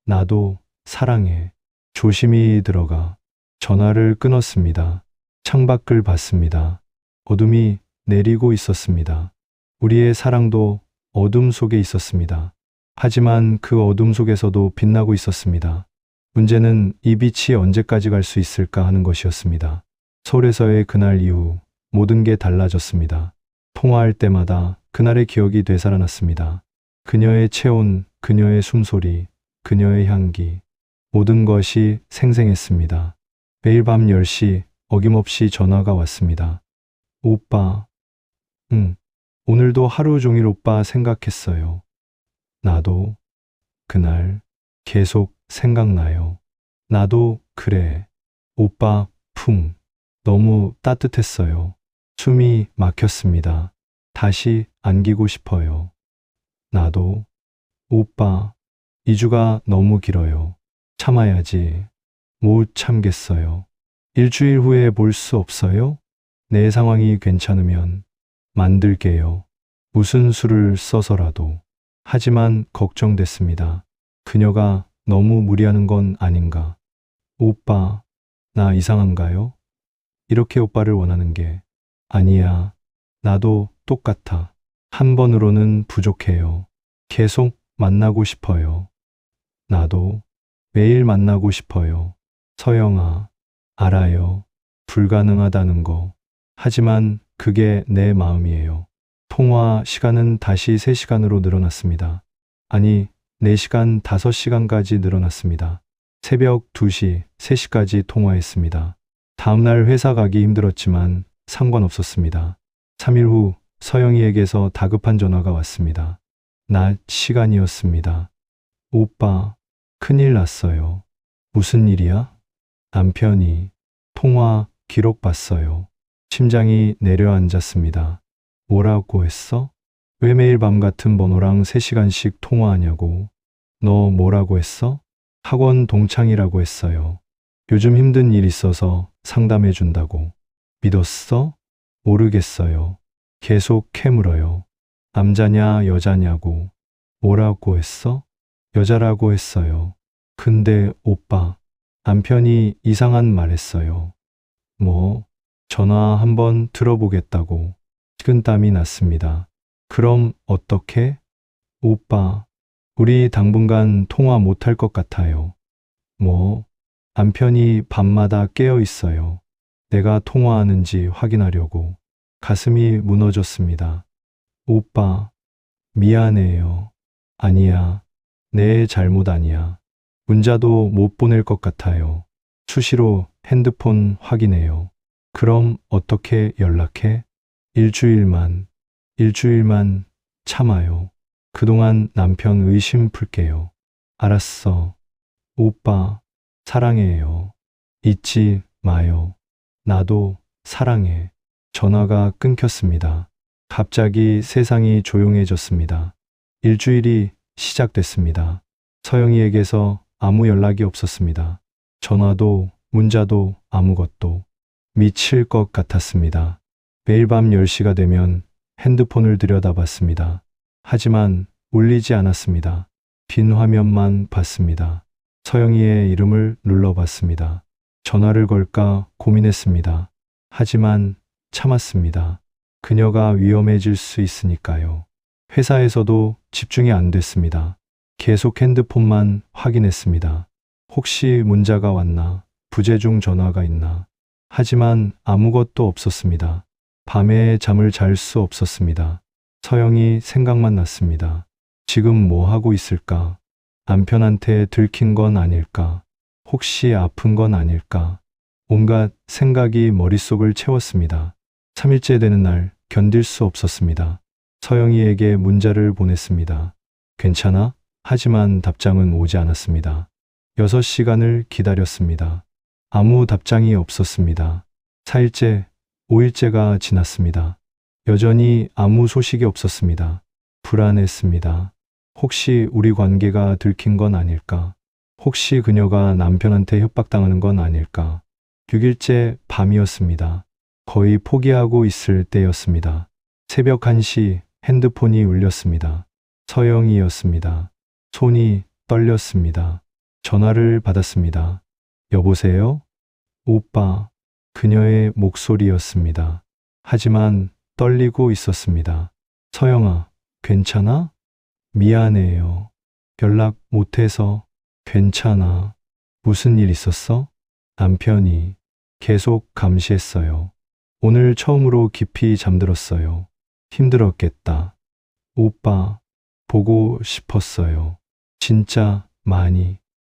Speaker 1: 나도 사랑해. 조심히 들어가. 전화를 끊었습니다. 창밖을 봤습니다. 어둠이 내리고 있었습니다. 우리의 사랑도 어둠 속에 있었습니다. 하지만 그 어둠 속에서도 빛나고 있었습니다. 문제는 이 빛이 언제까지 갈 수 있을까 하는 것이었습니다. 서울에서의 그날 이후 모든 게 달라졌습니다. 통화할 때마다 그날의 기억이 되살아났습니다. 그녀의 체온, 그녀의 숨소리, 그녀의 향기, 모든 것이 생생했습니다. 매일 밤 10시 어김없이 전화가 왔습니다. 오빠, 응, 오늘도 하루 종일 오빠 생각했어요. 나도 그날 계속 생각나요. 나도 그래. 오빠 품 너무 따뜻했어요. 숨이 막혔습니다. 다시 안기고 싶어요. 나도. 오빠, 2주가 너무 길어요. 참아야지. 못 참겠어요. 일주일 후에 볼 수 없어요? 내 상황이 괜찮으면 만들게요. 무슨 수를 써서라도. 하지만 걱정됐습니다. 그녀가 너무 무리하는 건 아닌가. 오빠, 나 이상한가요? 이렇게 오빠를 원하는 게. 아니야. 나도 똑같아. 한 번으로는 부족해요. 계속 만나고 싶어요. 나도 매일 만나고 싶어요. 서영아, 알아요. 불가능하다는 거. 하지만 그게 내 마음이에요. 통화 시간은 다시 3시간으로 늘어났습니다. 아니, 4시간, 5시간까지 늘어났습니다. 새벽 2시, 3시까지 통화했습니다. 다음날 회사 가기 힘들었지만 상관없었습니다. 3일 후 서영이에게서 다급한 전화가 왔습니다. 낮 시간이었습니다. 오빠, 큰일 났어요. 무슨 일이야? 남편이 통화 기록 봤어요. 심장이 내려앉았습니다. 뭐라고 했어? 왜 매일 밤 같은 번호랑 3시간씩 통화하냐고. 너 뭐라고 했어? 학원 동창이라고 했어요. 요즘 힘든 일 있어서 상담해 준다고. 믿었어? 모르겠어요. 계속 캐물어요. 남자냐 여자냐고. 뭐라고 했어? 여자라고 했어요. 근데 오빠, 남편이 이상한 말 했어요. 뭐, 전화 한번 들어보겠다고. 식은땀이 났습니다. 그럼 어떻게? 오빠, 우리 당분간 통화 못할 것 같아요. 뭐, 남편이 밤마다 깨어 있어요. 내가 통화하는지 확인하려고. 가슴이 무너졌습니다. 오빠, 미안해요. 아니야. 내 잘못 아니야. 문자도 못 보낼 것 같아요. 수시로 핸드폰 확인해요. 그럼 어떻게 연락해? 일주일만 참아요. 그동안 남편 의심 풀게요. 알았어. 오빠, 사랑해요. 잊지 마요. 나도 사랑해. 전화가 끊겼습니다. 갑자기 세상이 조용해졌습니다. 일주일이 시작됐습니다. 서영이에게서 아무 연락이 없었습니다. 전화도 문자도 아무것도. 미칠 것 같았습니다. 매일 밤 10시가 되면 핸드폰을 들여다봤습니다. 하지만 울리지 않았습니다. 빈 화면만 봤습니다. 서영이의 이름을 눌러봤습니다. 전화를 걸까 고민했습니다. 하지만 참았습니다. 그녀가 위험해질 수 있으니까요. 회사에서도 집중이 안 됐습니다. 계속 핸드폰만 확인했습니다. 혹시 문자가 왔나? 부재중 전화가 있나? 하지만 아무것도 없었습니다. 밤에 잠을 잘 수 없었습니다. 서영이 생각만 났습니다. 지금 뭐 하고 있을까? 남편한테 들킨 건 아닐까? 혹시 아픈 건 아닐까? 온갖 생각이 머릿속을 채웠습니다. 3일째 되는 날 견딜 수 없었습니다. 서영이에게 문자를 보냈습니다. 괜찮아? 하지만 답장은 오지 않았습니다. 6시간을 기다렸습니다. 아무 답장이 없었습니다. 4일째, 5일째가 지났습니다. 여전히 아무 소식이 없었습니다. 불안했습니다. 혹시 우리 관계가 들킨 건 아닐까? 혹시 그녀가 남편한테 협박당하는 건 아닐까? 6일째 밤이었습니다. 거의 포기하고 있을 때였습니다. 새벽 1시 핸드폰이 울렸습니다. 서영이였습니다. 손이 떨렸습니다. 전화를 받았습니다. 여보세요? 오빠. 그녀의 목소리였습니다. 하지만 떨리고 있었습니다. 서영아, 괜찮아? 미안해요. 연락 못해서. 괜찮아. 무슨 일 있었어? 남편이 계속 감시했어요. 오늘 처음으로 깊이 잠들었어요. 힘들었겠다. 오빠, 보고 싶었어요. 진짜 많이.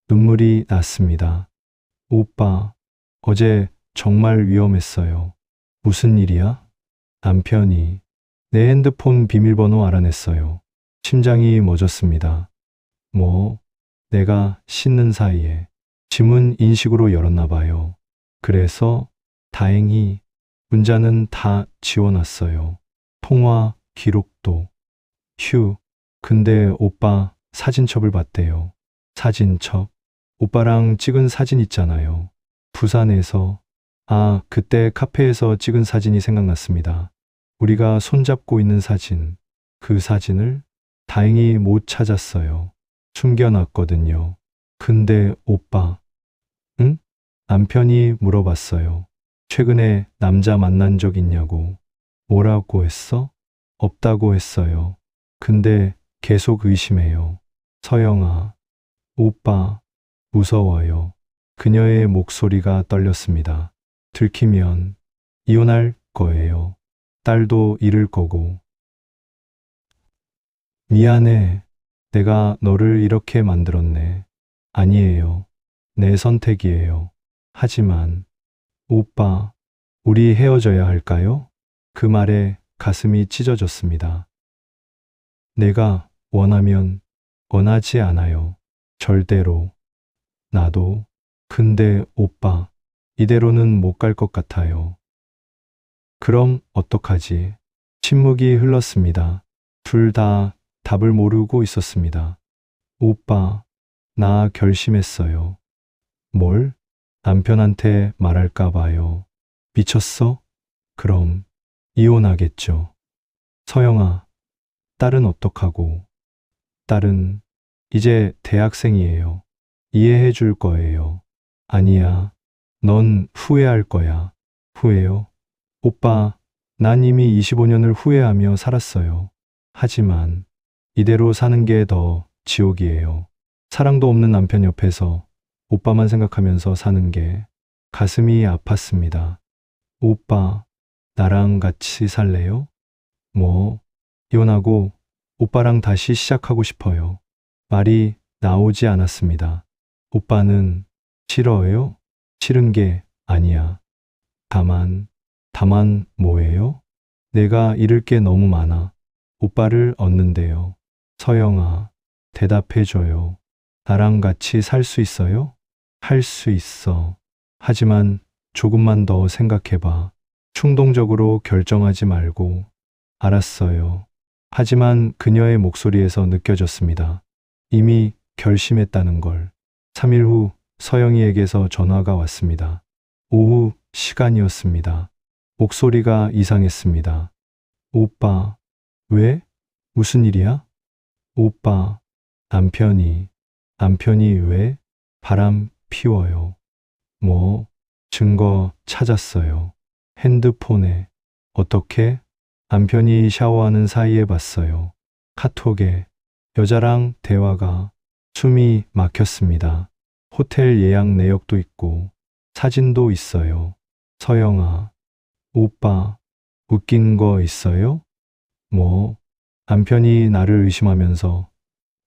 Speaker 1: 눈물이 났습니다. 오빠, 어제 정말 위험했어요. 무슨 일이야? 남편이 내 핸드폰 비밀번호 알아냈어요. 심장이 멎었습니다. 뭐, 내가 씻는 사이에 지문 인식으로 열었나 봐요. 그래서 다행히 문자는 다 지워놨어요. 통화 기록도. 휴, 근데 오빠 사진첩을 봤대요. 사진첩? 오빠랑 찍은 사진 있잖아요. 부산에서. 아, 그때 카페에서 찍은 사진이 생각났습니다. 우리가 손잡고 있는 사진. 그 사진을 다행히 못 찾았어요. 숨겨놨거든요. 근데 오빠, 응? 남편이 물어봤어요. 최근에 남자 만난 적 있냐고. 뭐라고 했어? 없다고 했어요. 근데 계속 의심해요. 서영아, 오빠, 무서워요. 그녀의 목소리가 떨렸습니다. 들키면 이혼할 거예요. 딸도 잃을 거고. 미안해. 내가 너를 이렇게 만들었네. 아니에요. 내 선택이에요. 하지만, 오빠, 우리 헤어져야 할까요? 그 말에 가슴이 찢어졌습니다. 내가 원하면 원하지 않아요. 절대로. 나도. 근데 오빠, 이대로는 못 갈 것 같아요. 그럼 어떡하지? 침묵이 흘렀습니다. 둘 다 답을 모르고 있었습니다. 오빠, 나 결심했어요. 뭘? 남편한테 말할까 봐요. 미쳤어? 그럼 이혼하겠죠. 서영아, 딸은 어떡하고? 딸은 이제 대학생이에요. 이해해 줄 거예요. 아니야, 넌 후회할 거야. 후회요? 오빠, 난 이미 25년을 후회하며 살았어요. 하지만 이대로 사는 게 더 지옥이에요. 사랑도 없는 남편 옆에서 오빠만 생각하면서 사는 게 가슴이 아팠습니다. 오빠, 나랑 같이 살래요? 뭐, 이혼하고 오빠랑 다시 시작하고 싶어요. 말이 나오지 않았습니다. 오빠는 싫어요? 싫은 게 아니야. 다만 뭐예요? 내가 잃을 게 너무 많아. 오빠를 얻는데요. 서영아, 대답해줘요. 나랑 같이 살 수 있어요? 할 수 있어. 하지만 조금만 더 생각해봐. 충동적으로 결정하지 말고. 알았어요. 하지만 그녀의 목소리에서 느껴졌습니다. 이미 결심했다는 걸. 3일 후 서영이에게서 전화가 왔습니다. 오후 시간이었습니다. 목소리가 이상했습니다. 오빠, 왜? 무슨 일이야? 오빠, 남편이 왜? 바람 피워요. 뭐, 증거 찾았어요. 핸드폰에. 어떻게? 남편이 샤워하는 사이에 봤어요. 카톡에 여자랑 대화가. 숨이 막혔습니다. 호텔 예약 내역도 있고 사진도 있어요. 서영아, 오빠, 웃긴 거 있어요? 뭐, 남편이 나를 의심하면서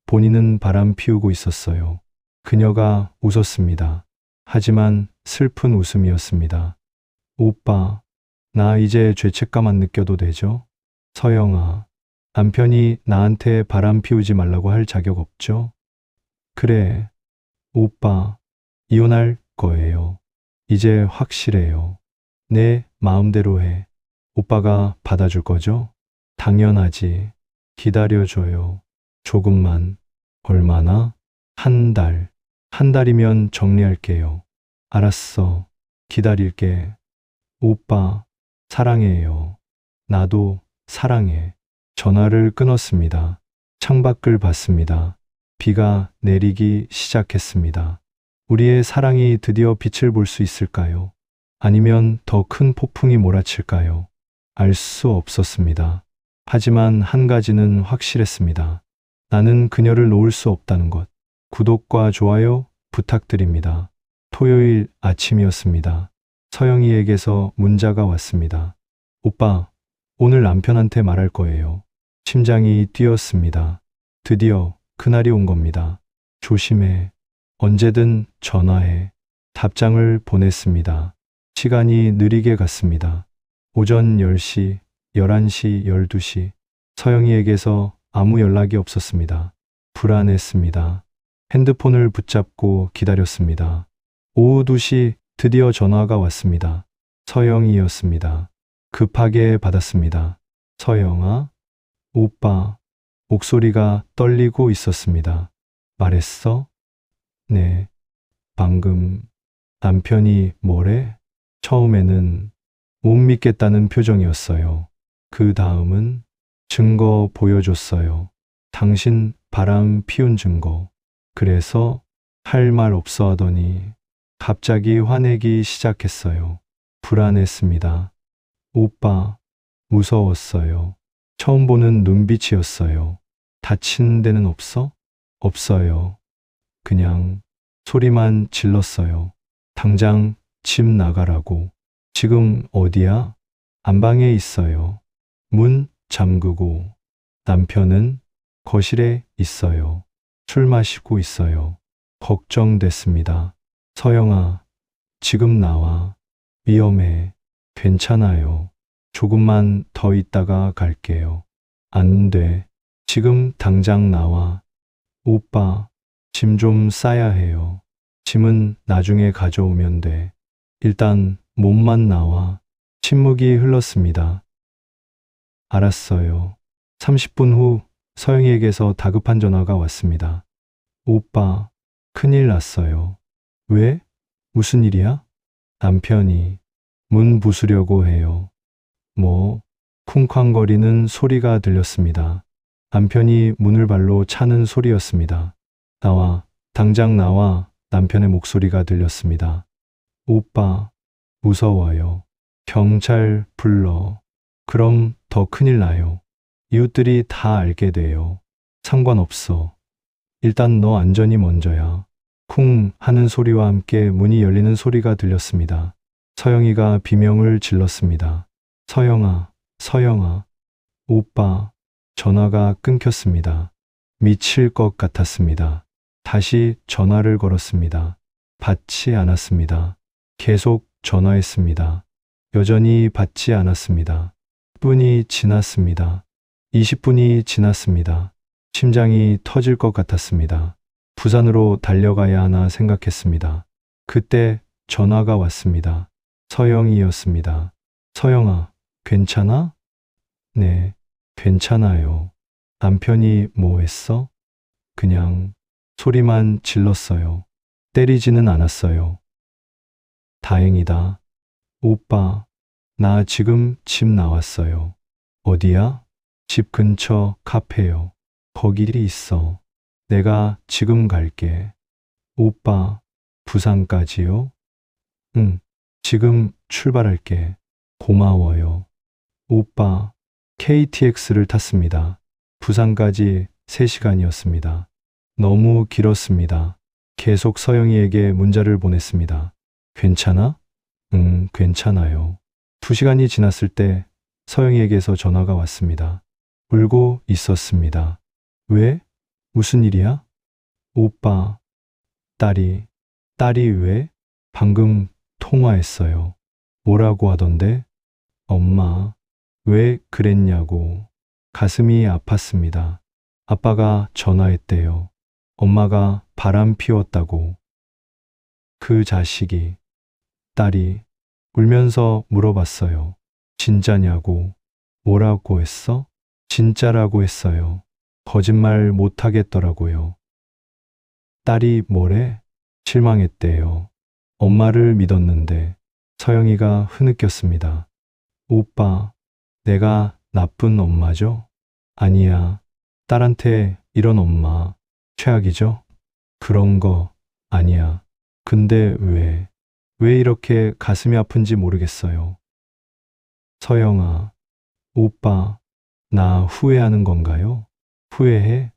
Speaker 1: 본인은 바람 피우고 있었어요. 그녀가 웃었습니다. 하지만 슬픈 웃음이었습니다. 오빠, 나 이제 죄책감 안 느껴도 되죠? 서영아, 남편이 나한테 바람 피우지 말라고 할 자격 없죠? 그래, 오빠, 이혼할 거예요. 이제 확실해요. 내 마음대로 해. 오빠가 받아줄 거죠? 당연하지. 기다려줘요. 조금만. 얼마나? 한 달. 한 달이면 정리할게요. 알았어. 기다릴게. 오빠, 사랑해요. 나도 사랑해. 전화를 끊었습니다. 창밖을 봤습니다. 비가 내리기 시작했습니다. 우리의 사랑이 드디어 빛을 볼 수 있을까요? 아니면 더 큰 폭풍이 몰아칠까요? 알 수 없었습니다. 하지만 한 가지는 확실했습니다. 나는 그녀를 놓을 수 없다는 것. 구독과 좋아요 부탁드립니다. 토요일 아침이었습니다. 서영이에게서 문자가 왔습니다. 오빠, 오늘 남편한테 말할 거예요. 심장이 뛰었습니다. 드디어 그날이 온 겁니다. 조심해. 언제든 전화해. 답장을 보냈습니다. 시간이 느리게 갔습니다. 오전 10시, 11시, 12시. 서영이에게서 아무 연락이 없었습니다. 불안했습니다. 핸드폰을 붙잡고 기다렸습니다. 오후 2시 드디어 전화가 왔습니다. 서영이였습니다. 급하게 받았습니다. 서영아? 오빠. 목소리가 떨리고 있었습니다. 말했어? 네. 방금 남편이 뭐래? 처음에는 못 믿겠다는 표정이었어요. 그 다음은 증거 보여줬어요. 당신 바람 피운 증거. 그래서 할 말 없어 하더니 갑자기 화내기 시작했어요. 불안했습니다. 오빠, 무서웠어요. 처음 보는 눈빛이었어요. 다친 데는 없어? 없어요. 그냥 소리만 질렀어요. 당장 집 나가라고. 지금 어디야? 안방에 있어요. 문 잠그고. 남편은 거실에 있어요. 술 마시고 있어요. 걱정됐습니다. 서영아, 지금 나와. 위험해. 괜찮아요. 조금만 더 있다가 갈게요. 안 돼. 지금 당장 나와. 오빠, 짐 좀 싸야 해요. 짐은 나중에 가져오면 돼. 일단 몸만 나와. 침묵이 흘렀습니다. 알았어요. 30분 후 서영이에게서 다급한 전화가 왔습니다. 오빠, 큰일 났어요. 왜? 무슨 일이야? 남편이 문 부수려고 해요. 뭐? 쿵쾅거리는 소리가 들렸습니다. 남편이 문을 발로 차는 소리였습니다. 나와, 당장 나와. 남편의 목소리가 들렸습니다. 오빠, 무서워요. 경찰 불러. 그럼 더 큰일 나요. 이웃들이 다 알게 돼요. 상관없어. 일단 너 안전이 먼저야. 쿵 하는 소리와 함께 문이 열리는 소리가 들렸습니다. 서영이가 비명을 질렀습니다. 서영아, 서영아. 오빠, 전화가 끊겼습니다. 미칠 것 같았습니다. 다시 전화를 걸었습니다. 받지 않았습니다. 계속 전화했습니다. 여전히 받지 않았습니다. 10분이 지났습니다. 20분이 지났습니다. 심장이 터질 것 같았습니다. 부산으로 달려가야 하나 생각했습니다. 그때 전화가 왔습니다. 서영이였습니다. 서영아, 괜찮아? 네, 괜찮아요. 남편이 뭐 했어? 그냥 소리만 질렀어요. 때리지는 않았어요. 다행이다. 오빠, 나 지금 집 나왔어요. 어디야? 집 근처 카페요. 거기 있어. 내가 지금 갈게. 오빠, 부산까지요? 응, 지금 출발할게. 고마워요. 오빠, KTX를 탔습니다. 부산까지 3시간이었습니다. 너무 길었습니다. 계속 서영이에게 문자를 보냈습니다. 괜찮아? 응, 괜찮아요. 2시간이 지났을 때 서영이에게서 전화가 왔습니다. 울고 있었습니다. 왜? 무슨 일이야? 오빠, 딸이 왜? 방금 통화했어요. 뭐라고 하던데? 엄마, 왜 그랬냐고. 가슴이 아팠습니다. 아빠가 전화했대요. 엄마가 바람 피웠다고. 그 자식이, 딸이 울면서 물어봤어요. 진짜냐고. 뭐라고 했어? 진짜라고 했어요. 거짓말 못 하겠더라고요. 딸이 뭐래? 실망했대요. 엄마를 믿었는데. 서영이가 흐느꼈습니다. 오빠, 내가 나쁜 엄마죠? 아니야. 딸한테 이런 엄마 최악이죠? 그런 거 아니야. 근데 왜 이렇게 가슴이 아픈지 모르겠어요. 서영아, 오빠, 나 후회하는 건가요? 후회해?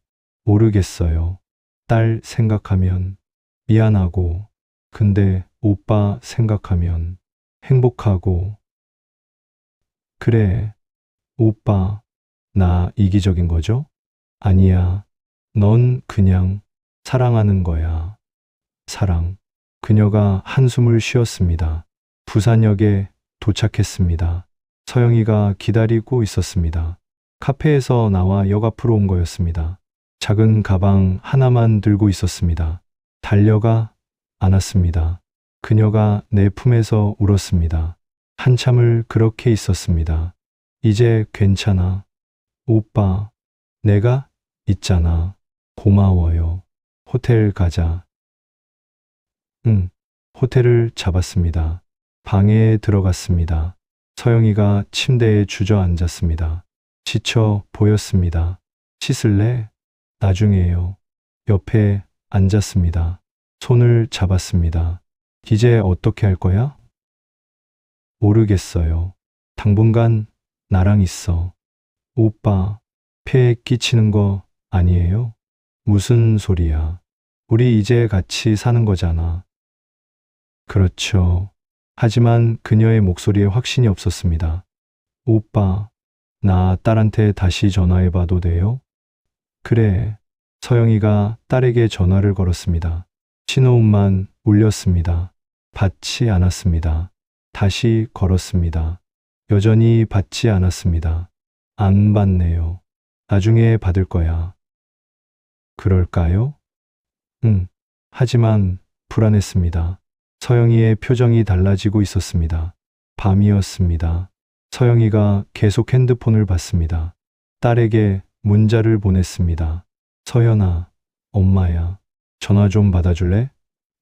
Speaker 1: 모르겠어요. 딸 생각하면 미안하고, 근데 오빠 생각하면 행복하고. 그래, 오빠, 나 이기적인 거죠? 아니야. 넌 그냥 사랑하는 거야. 사랑. 그녀가 한숨을 쉬었습니다. 부산역에 도착했습니다. 서영이가 기다리고 있었습니다. 카페에서 나와 역 앞으로 온 거였습니다. 작은 가방 하나만 들고 있었습니다. 달려가 안았습니다. 그녀가 내 품에서 울었습니다. 한참을 그렇게 있었습니다. 이제 괜찮아. 오빠, 내가 있잖아. 고마워요. 호텔 가자. 응, 호텔을 잡았습니다. 방에 들어갔습니다. 서영이가 침대에 주저앉았습니다. 지쳐 보였습니다. 씻을래? 나중에요. 옆에 앉았습니다. 손을 잡았습니다. 이제 어떻게 할 거야? 모르겠어요. 당분간 나랑 있어. 오빠, 폐에 끼치는 거 아니에요? 무슨 소리야. 우리 이제 같이 사는 거잖아. 그렇죠. 하지만 그녀의 목소리에 확신이 없었습니다. 오빠, 나 딸한테 다시 전화해봐도 돼요? 그래. 서영이가 딸에게 전화를 걸었습니다. 신호음만 울렸습니다. 받지 않았습니다. 다시 걸었습니다. 여전히 받지 않았습니다. 안 받네요. 나중에 받을 거야. 그럴까요? 응. 하지만 불안했습니다. 서영이의 표정이 달라지고 있었습니다. 밤이었습니다. 서영이가 계속 핸드폰을 봤습니다. 딸에게 문자를 보냈습니다. 서연아, 엄마야. 전화 좀 받아줄래?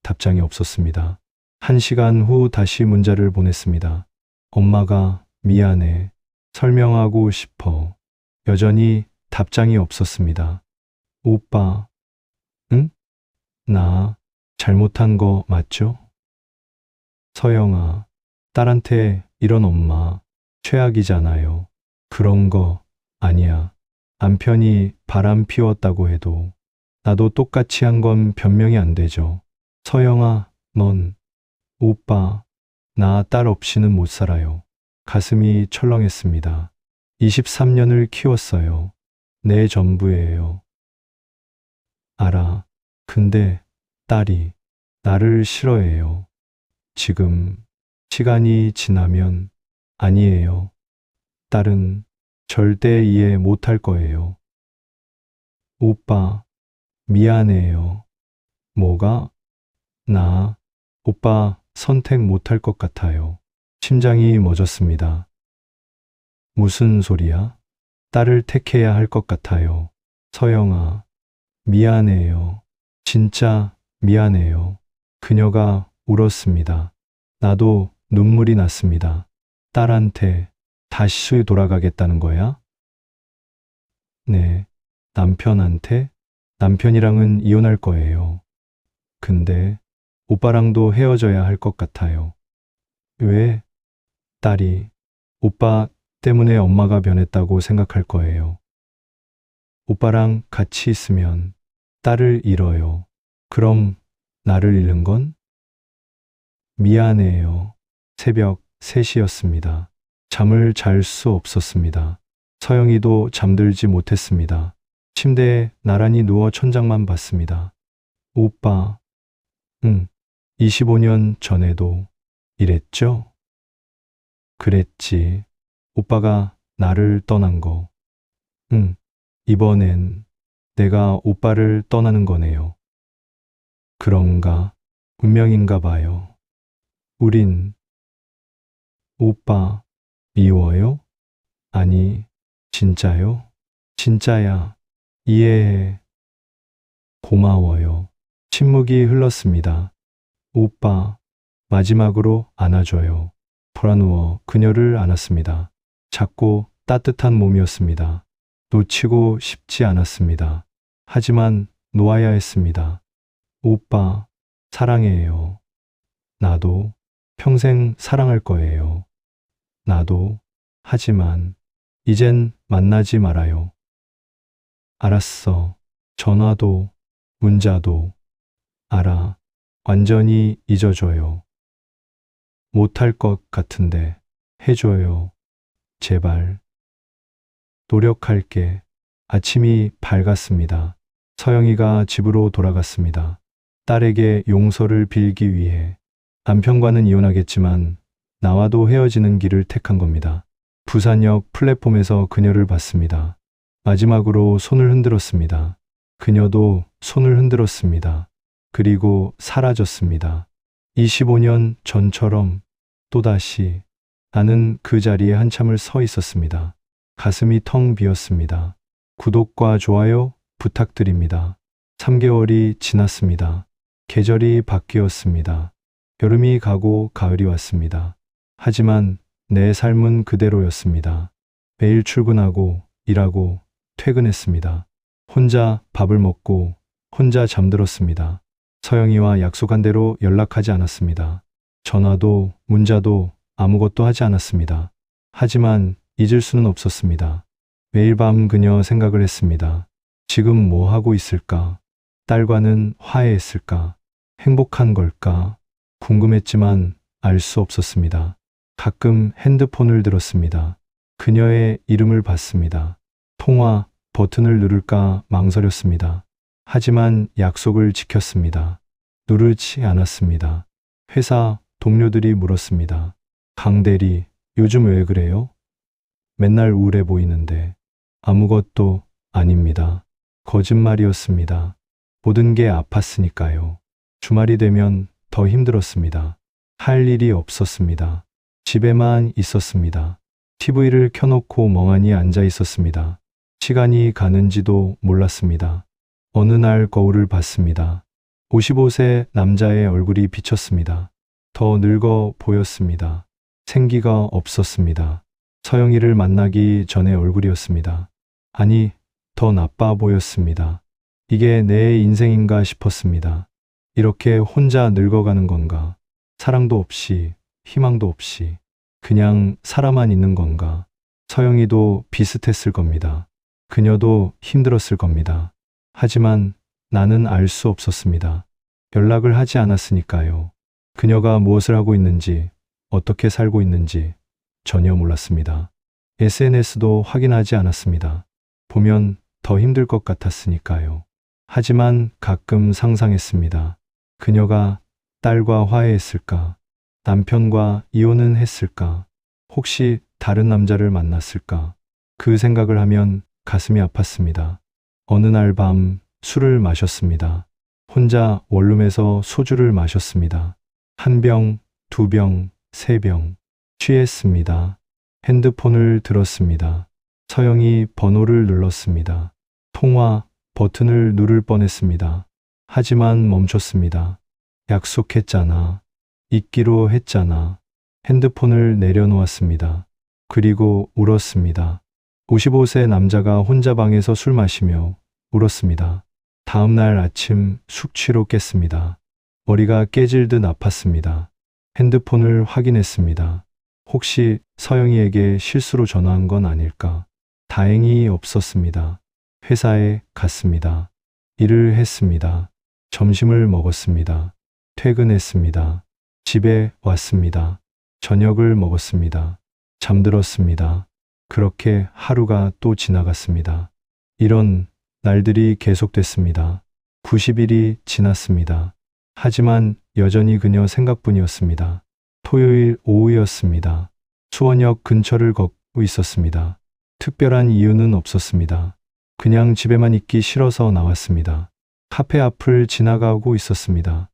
Speaker 1: 답장이 없었습니다. 1시간 후 다시 문자를 보냈습니다. 엄마가 미안해. 설명하고 싶어. 여전히 답장이 없었습니다. 오빠, 응? 나 잘못한 거 맞죠? 서영아, 딸한테 이런 엄마 최악이잖아요. 그런 거 아니야. 남편이 바람 피웠다고 해도 나도 똑같이 한 건 변명이 안 되죠. 서영아, 넌 오빠, 나 딸 없이는 못 살아요. 가슴이 철렁했습니다. 23년을 키웠어요. 내 전부예요. 알아. 근데 딸이 나를 싫어해요. 지금 시간이 지나면 아니에요. 딸은 절대 이해 못할 거예요. 오빠, 미안해요. 뭐가? 나, 오빠 선택 못할 것 같아요. 심장이 멎었습니다. 무슨 소리야? 딸을 택해야 할 것 같아요. 서영아, 미안해요. 진짜 미안해요. 그녀가 울었습니다. 나도 눈물이 났습니다. 딸한테 다시 돌아가겠다는 거야? 네, 남편한테? 남편이랑은 이혼할 거예요. 근데 오빠랑도 헤어져야 할 것 같아요. 왜? 딸이 오빠 때문에 엄마가 변했다고 생각할 거예요. 오빠랑 같이 있으면 딸을 잃어요. 그럼 나를 잃는 건? 미안해요. 새벽 3시였습니다. 잠을 잘 수 없었습니다. 서영이도 잠들지 못했습니다. 침대에 나란히 누워 천장만 봤습니다. 오빠, 응, 25년 전에도 이랬죠? 그랬지. 오빠가 나를 떠난 거. 응, 이번엔 내가 오빠를 떠나는 거네요. 그런가? 운명인가 봐요. 우린 오빠 미워요? 아니, 진짜요? 진짜야. 이해해. 고마워요. 침묵이 흘렀습니다. 오빠, 마지막으로 안아줘요. 돌아누워 그녀를 안았습니다. 작고 따뜻한 몸이었습니다. 놓치고 싶지 않았습니다. 하지만 놓아야 했습니다. 오빠, 사랑해요. 나도 평생 사랑할 거예요. 나도. 하지만 이젠 만나지 말아요. 알았어. 전화도 문자도 알아. 완전히 잊어줘요. 못할 것 같은데 해줘요. 제발. 노력할게. 아침이 밝았습니다. 서영이가 집으로 돌아갔습니다. 딸에게 용서를 빌기 위해. 남편과는 이혼하겠지만 나와도 헤어지는 길을 택한 겁니다. 부산역 플랫폼에서 그녀를 봤습니다. 마지막으로 손을 흔들었습니다. 그녀도 손을 흔들었습니다. 그리고 사라졌습니다. 25년 전처럼 또다시 나는 그 자리에 한참을 서 있었습니다. 가슴이 텅 비었습니다. 구독과 좋아요 부탁드립니다. 3개월이 지났습니다. 계절이 바뀌었습니다. 여름이 가고 가을이 왔습니다. 하지만 내 삶은 그대로였습니다. 매일 출근하고 일하고 퇴근했습니다. 혼자 밥을 먹고 혼자 잠들었습니다. 서영이와 약속한 대로 연락하지 않았습니다. 전화도 문자도 아무것도 하지 않았습니다. 하지만 잊을 수는 없었습니다. 매일 밤 그녀 생각을 했습니다. 지금 뭐 하고 있을까? 딸과는 화해했을까? 행복한 걸까? 궁금했지만 알 수 없었습니다. 가끔 핸드폰을 들었습니다. 그녀의 이름을 봤습니다. 통화 버튼을 누를까 망설였습니다. 하지만 약속을 지켰습니다. 누르지 않았습니다. 회사 동료들이 물었습니다. 강대리, 요즘 왜 그래요? 맨날 우울해 보이는데. 아무것도 아닙니다. 거짓말이었습니다. 모든 게 아팠으니까요. 주말이 되면 더 힘들었습니다. 할 일이 없었습니다. 집에만 있었습니다. TV를 켜놓고 멍하니 앉아 있었습니다. 시간이 가는지도 몰랐습니다. 어느 날 거울을 봤습니다. 55세 남자의 얼굴이 비쳤습니다. 더 늙어 보였습니다. 생기가 없었습니다. 서영이를 만나기 전의 얼굴이었습니다. 아니, 더 나빠 보였습니다. 이게 내 인생인가 싶었습니다. 이렇게 혼자 늙어가는 건가? 사랑도 없이, 희망도 없이, 그냥 살아만 있는 건가? 서영이도 비슷했을 겁니다. 그녀도 힘들었을 겁니다. 하지만 나는 알 수 없었습니다. 연락을 하지 않았으니까요. 그녀가 무엇을 하고 있는지, 어떻게 살고 있는지 전혀 몰랐습니다. SNS도 확인하지 않았습니다. 보면 더 힘들 것 같았으니까요. 하지만 가끔 상상했습니다. 그녀가 딸과 화해했을까? 남편과 이혼은 했을까? 혹시 다른 남자를 만났을까? 그 생각을 하면 가슴이 아팠습니다. 어느 날 밤 술을 마셨습니다. 혼자 원룸에서 소주를 마셨습니다. 1병, 2병, 3병. 취했습니다. 핸드폰을 들었습니다. 서영이 번호를 눌렀습니다. 통화 버튼을 누를 뻔했습니다. 하지만 멈췄습니다. 약속했잖아. 잊기로 했잖아. 핸드폰을 내려놓았습니다. 그리고 울었습니다. 55세 남자가 혼자 방에서 술 마시며 울었습니다. 다음 날 아침 숙취로 깼습니다. 머리가 깨질 듯 아팠습니다. 핸드폰을 확인했습니다. 혹시 서영이에게 실수로 전화한 건 아닐까? 다행히 없었습니다. 회사에 갔습니다. 일을 했습니다. 점심을 먹었습니다. 퇴근했습니다. 집에 왔습니다. 저녁을 먹었습니다. 잠들었습니다. 그렇게 하루가 또 지나갔습니다. 이런 날들이 계속됐습니다. 90일이 지났습니다. 하지만 여전히 그녀 생각뿐이었습니다. 토요일 오후였습니다. 수원역 근처를 걷고 있었습니다. 특별한 이유는 없었습니다. 그냥 집에만 있기 싫어서 나왔습니다. 카페 앞을 지나가고 있었습니다.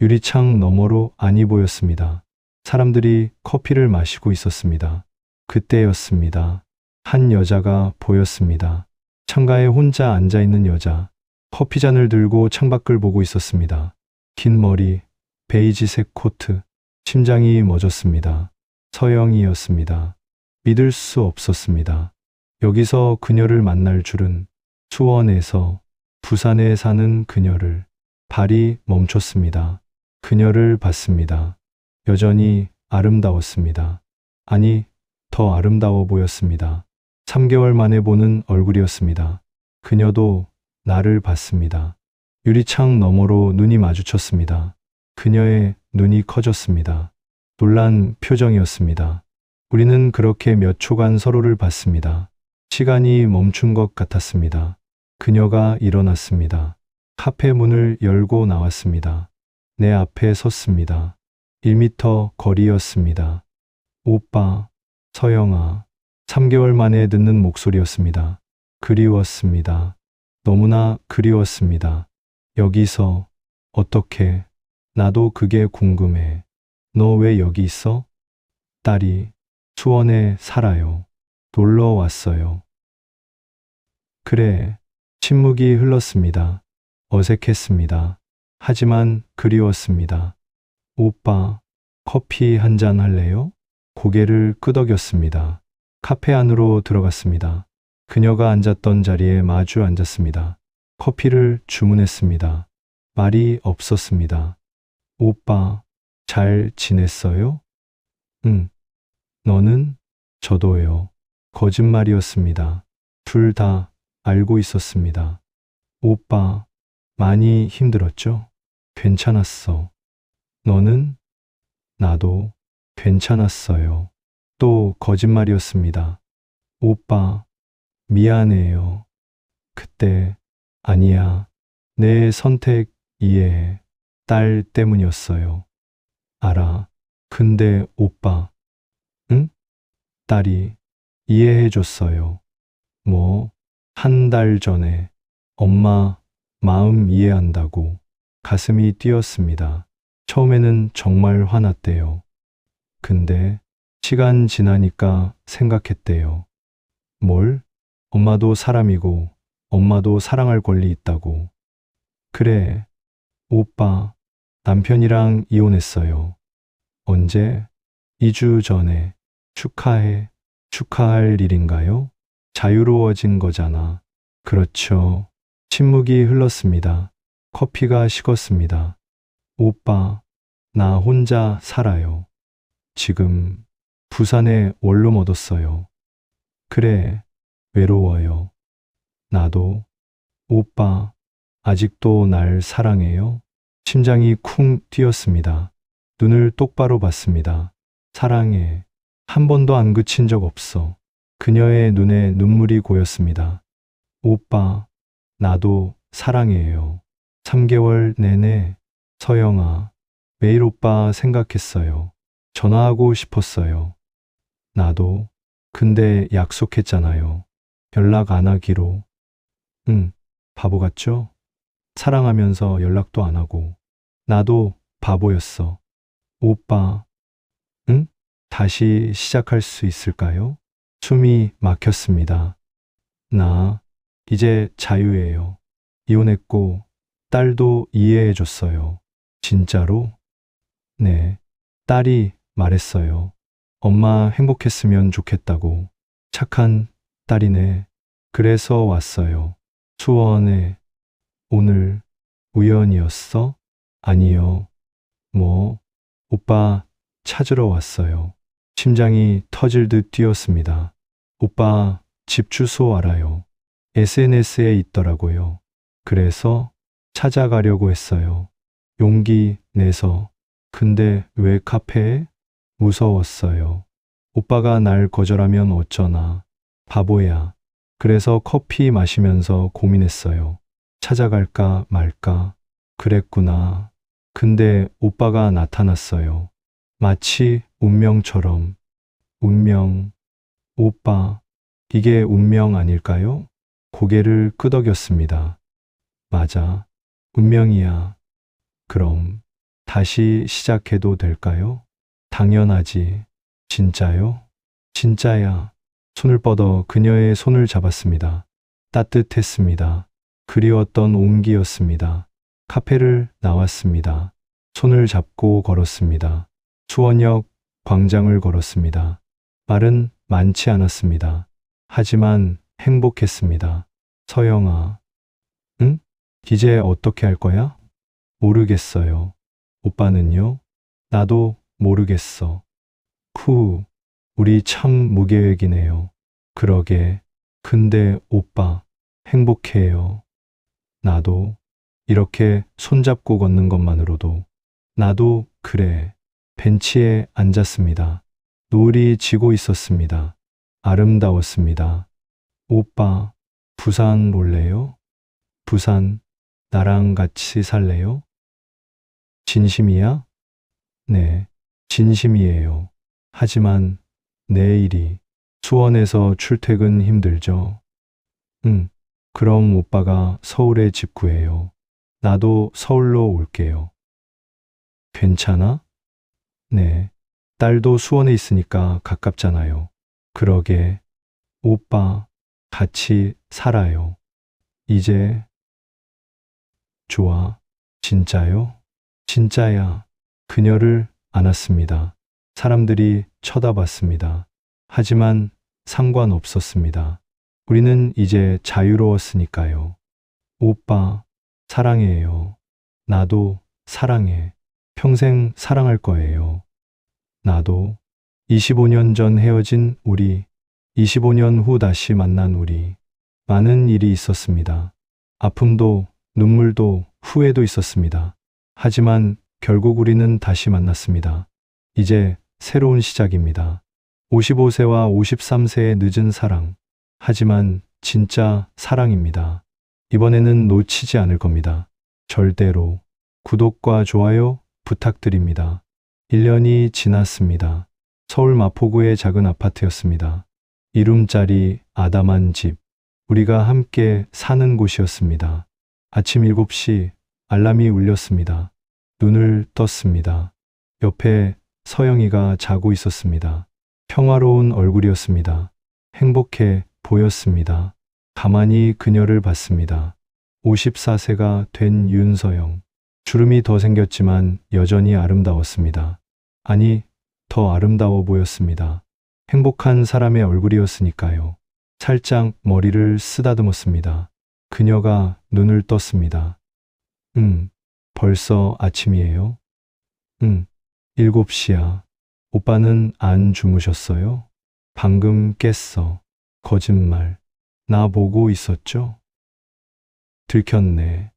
Speaker 1: 유리창 너머로 안이 보였습니다. 사람들이 커피를 마시고 있었습니다. 그때였습니다. 한 여자가 보였습니다. 창가에 혼자 앉아 있는 여자. 커피잔을 들고 창밖을 보고 있었습니다. 긴 머리, 베이지색 코트. 심장이 멎었습니다. 서영이었습니다. 믿을 수 없었습니다. 여기서 그녀를 만날 줄은. 수원에서 부산에 사는 그녀를. 발이 멈췄습니다. 그녀를 봤습니다. 여전히 아름다웠습니다. 아니, 더 아름다워 보였습니다. 3개월 만에 보는 얼굴이었습니다. 그녀도 나를 봤습니다. 유리창 너머로 눈이 마주쳤습니다. 그녀의 눈이 커졌습니다. 놀란 표정이었습니다. 우리는 그렇게 몇 초간 서로를 봤습니다. 시간이 멈춘 것 같았습니다. 그녀가 일어났습니다. 카페 문을 열고 나왔습니다. 내 앞에 섰습니다. 1미터 거리였습니다. 오빠, 서영아. 3개월 만에 듣는 목소리였습니다. 그리웠습니다. 너무나 그리웠습니다. 여기서 어떻게? 나도 그게 궁금해. 너 왜 여기 있어? 딸이 수원에 살아요. 놀러 왔어요. 그래. 침묵이 흘렀습니다. 어색했습니다. 하지만 그리웠습니다. 오빠, 커피 한 잔 할래요? 고개를 끄덕였습니다. 카페 안으로 들어갔습니다. 그녀가 앉았던 자리에 마주 앉았습니다. 커피를 주문했습니다. 말이 없었습니다. 오빠, 잘 지냈어요? 응. 너는? 저도요. 거짓말이었습니다. 둘 다 알고 있었습니다. 오빠, 많이 힘들었죠? 괜찮았어. 너는? 나도 괜찮았어요. 또 거짓말이었습니다. 오빠, 미안해요. 그때, 아니야. 내 선택 이해해. 딸 때문이었어요. 알아. 근데 오빠, 응? 딸이 이해해줬어요. 뭐, 한 달 전에 엄마 마음 이해한다고. 가슴이 뛰었습니다. 처음에는 정말 화났대요. 근데 시간 지나니까 생각했대요. 뭘? 엄마도 사람이고 엄마도 사랑할 권리 있다고. 그래. 오빠, 남편이랑 이혼했어요. 언제? 2주 전에. 축하해. 축하할 일인가요? 자유로워진 거잖아. 그렇죠. 침묵이 흘렀습니다. 커피가 식었습니다. 오빠, 나 혼자 살아요. 지금 부산에 원룸 얻었어요. 그래, 외로워요. 나도. 오빠, 아직도 날 사랑해요? 심장이 쿵 뛰었습니다. 눈을 똑바로 봤습니다. 사랑해. 한 번도 안 그친 적 없어. 그녀의 눈에 눈물이 고였습니다. 오빠, 나도 사랑해요. 3개월 내내. 서영아, 매일 오빠 생각했어요. 전화하고 싶었어요. 나도. 근데 약속했잖아요. 연락 안 하기로. 응, 바보 같죠? 사랑하면서 연락도 안 하고. 나도 바보였어. 오빠, 응? 다시 시작할 수 있을까요? 숨이 막혔습니다. 나 이제 자유예요. 이혼했고 딸도 이해해줬어요. 진짜로? 네. 딸이 말했어요. 엄마 행복했으면 좋겠다고. 착한 딸이네. 그래서 왔어요. 수원에. 오늘 우연이었어? 아니요. 뭐, 오빠 찾으러 왔어요. 심장이 터질 듯 뛰었습니다. 오빠 집 주소 알아요. SNS에 있더라고요. 그래서 찾아가려고 했어요. 용기 내서. 근데 왜 카페에? 무서웠어요. 오빠가 날 거절하면 어쩌나. 바보야. 그래서 커피 마시면서 고민했어요. 찾아갈까 말까. 그랬구나. 근데 오빠가 나타났어요. 마치 운명처럼. 운명. 오빠, 이게 운명 아닐까요? 고개를 끄덕였습니다. 맞아. 운명이야. 그럼 다시 시작해도 될까요? 당연하지. 진짜요? 진짜야. 손을 뻗어 그녀의 손을 잡았습니다. 따뜻했습니다. 그리웠던 온기였습니다. 카페를 나왔습니다. 손을 잡고 걸었습니다. 수원역 광장을 걸었습니다. 말은 많지 않았습니다. 하지만 행복했습니다. 서영아, 응? 이제 어떻게 할 거야? 모르겠어요. 오빠는요? 나도 모르겠어. 우리 참 무계획이네요. 그러게. 근데 오빠, 행복해요. 나도. 이렇게 손잡고 걷는 것만으로도. 나도 그래. 벤치에 앉았습니다. 노을이 지고 있었습니다. 아름다웠습니다. 오빠, 부산 올래요? 부산, 나랑 같이 살래요? 진심이야? 네, 진심이에요. 하지만 내일이 수원에서 출퇴근 힘들죠? 응, 그럼 오빠가 서울에 집 구해요. 나도 서울로 올게요. 괜찮아? 네, 딸도 수원에 있으니까 가깝잖아요. 그러게, 오빠, 같이 살아요. 이제, 좋아. 진짜요? 진짜야. 그녀를 안았습니다. 사람들이 쳐다봤습니다. 하지만 상관없었습니다. 우리는 이제 자유로웠으니까요. 오빠, 사랑해요. 나도 사랑해. 평생 사랑할 거예요. 나도. 25년 전 헤어진 우리, 25년 후 다시 만난 우리. 많은 일이 있었습니다. 아픔도, 눈물도, 후회도 있었습니다. 하지만 결국 우리는 다시 만났습니다. 이제 새로운 시작입니다. 55세와 53세의 늦은 사랑. 하지만 진짜 사랑입니다. 이번에는 놓치지 않을 겁니다. 절대로. 구독과 좋아요 부탁드립니다. 1년이 지났습니다. 서울 마포구의 작은 아파트였습니다. 2룸짜리 아담한 집. 우리가 함께 사는 곳이었습니다. 아침 7시 알람이 울렸습니다. 눈을 떴습니다. 옆에 서영이가 자고 있었습니다. 평화로운 얼굴이었습니다. 행복해 보였습니다. 가만히 그녀를 봤습니다. 54세가 된 윤서영. 주름이 더 생겼지만 여전히 아름다웠습니다. 아니, 더 아름다워 보였습니다. 행복한 사람의 얼굴이었으니까요. 살짝 머리를 쓰다듬었습니다. 그녀가 눈을 떴습니다. 벌써 아침이에요? 7시야. 오빠는 안 주무셨어요? 방금 깼어. 거짓말. 나 보고 있었죠? 들켰네.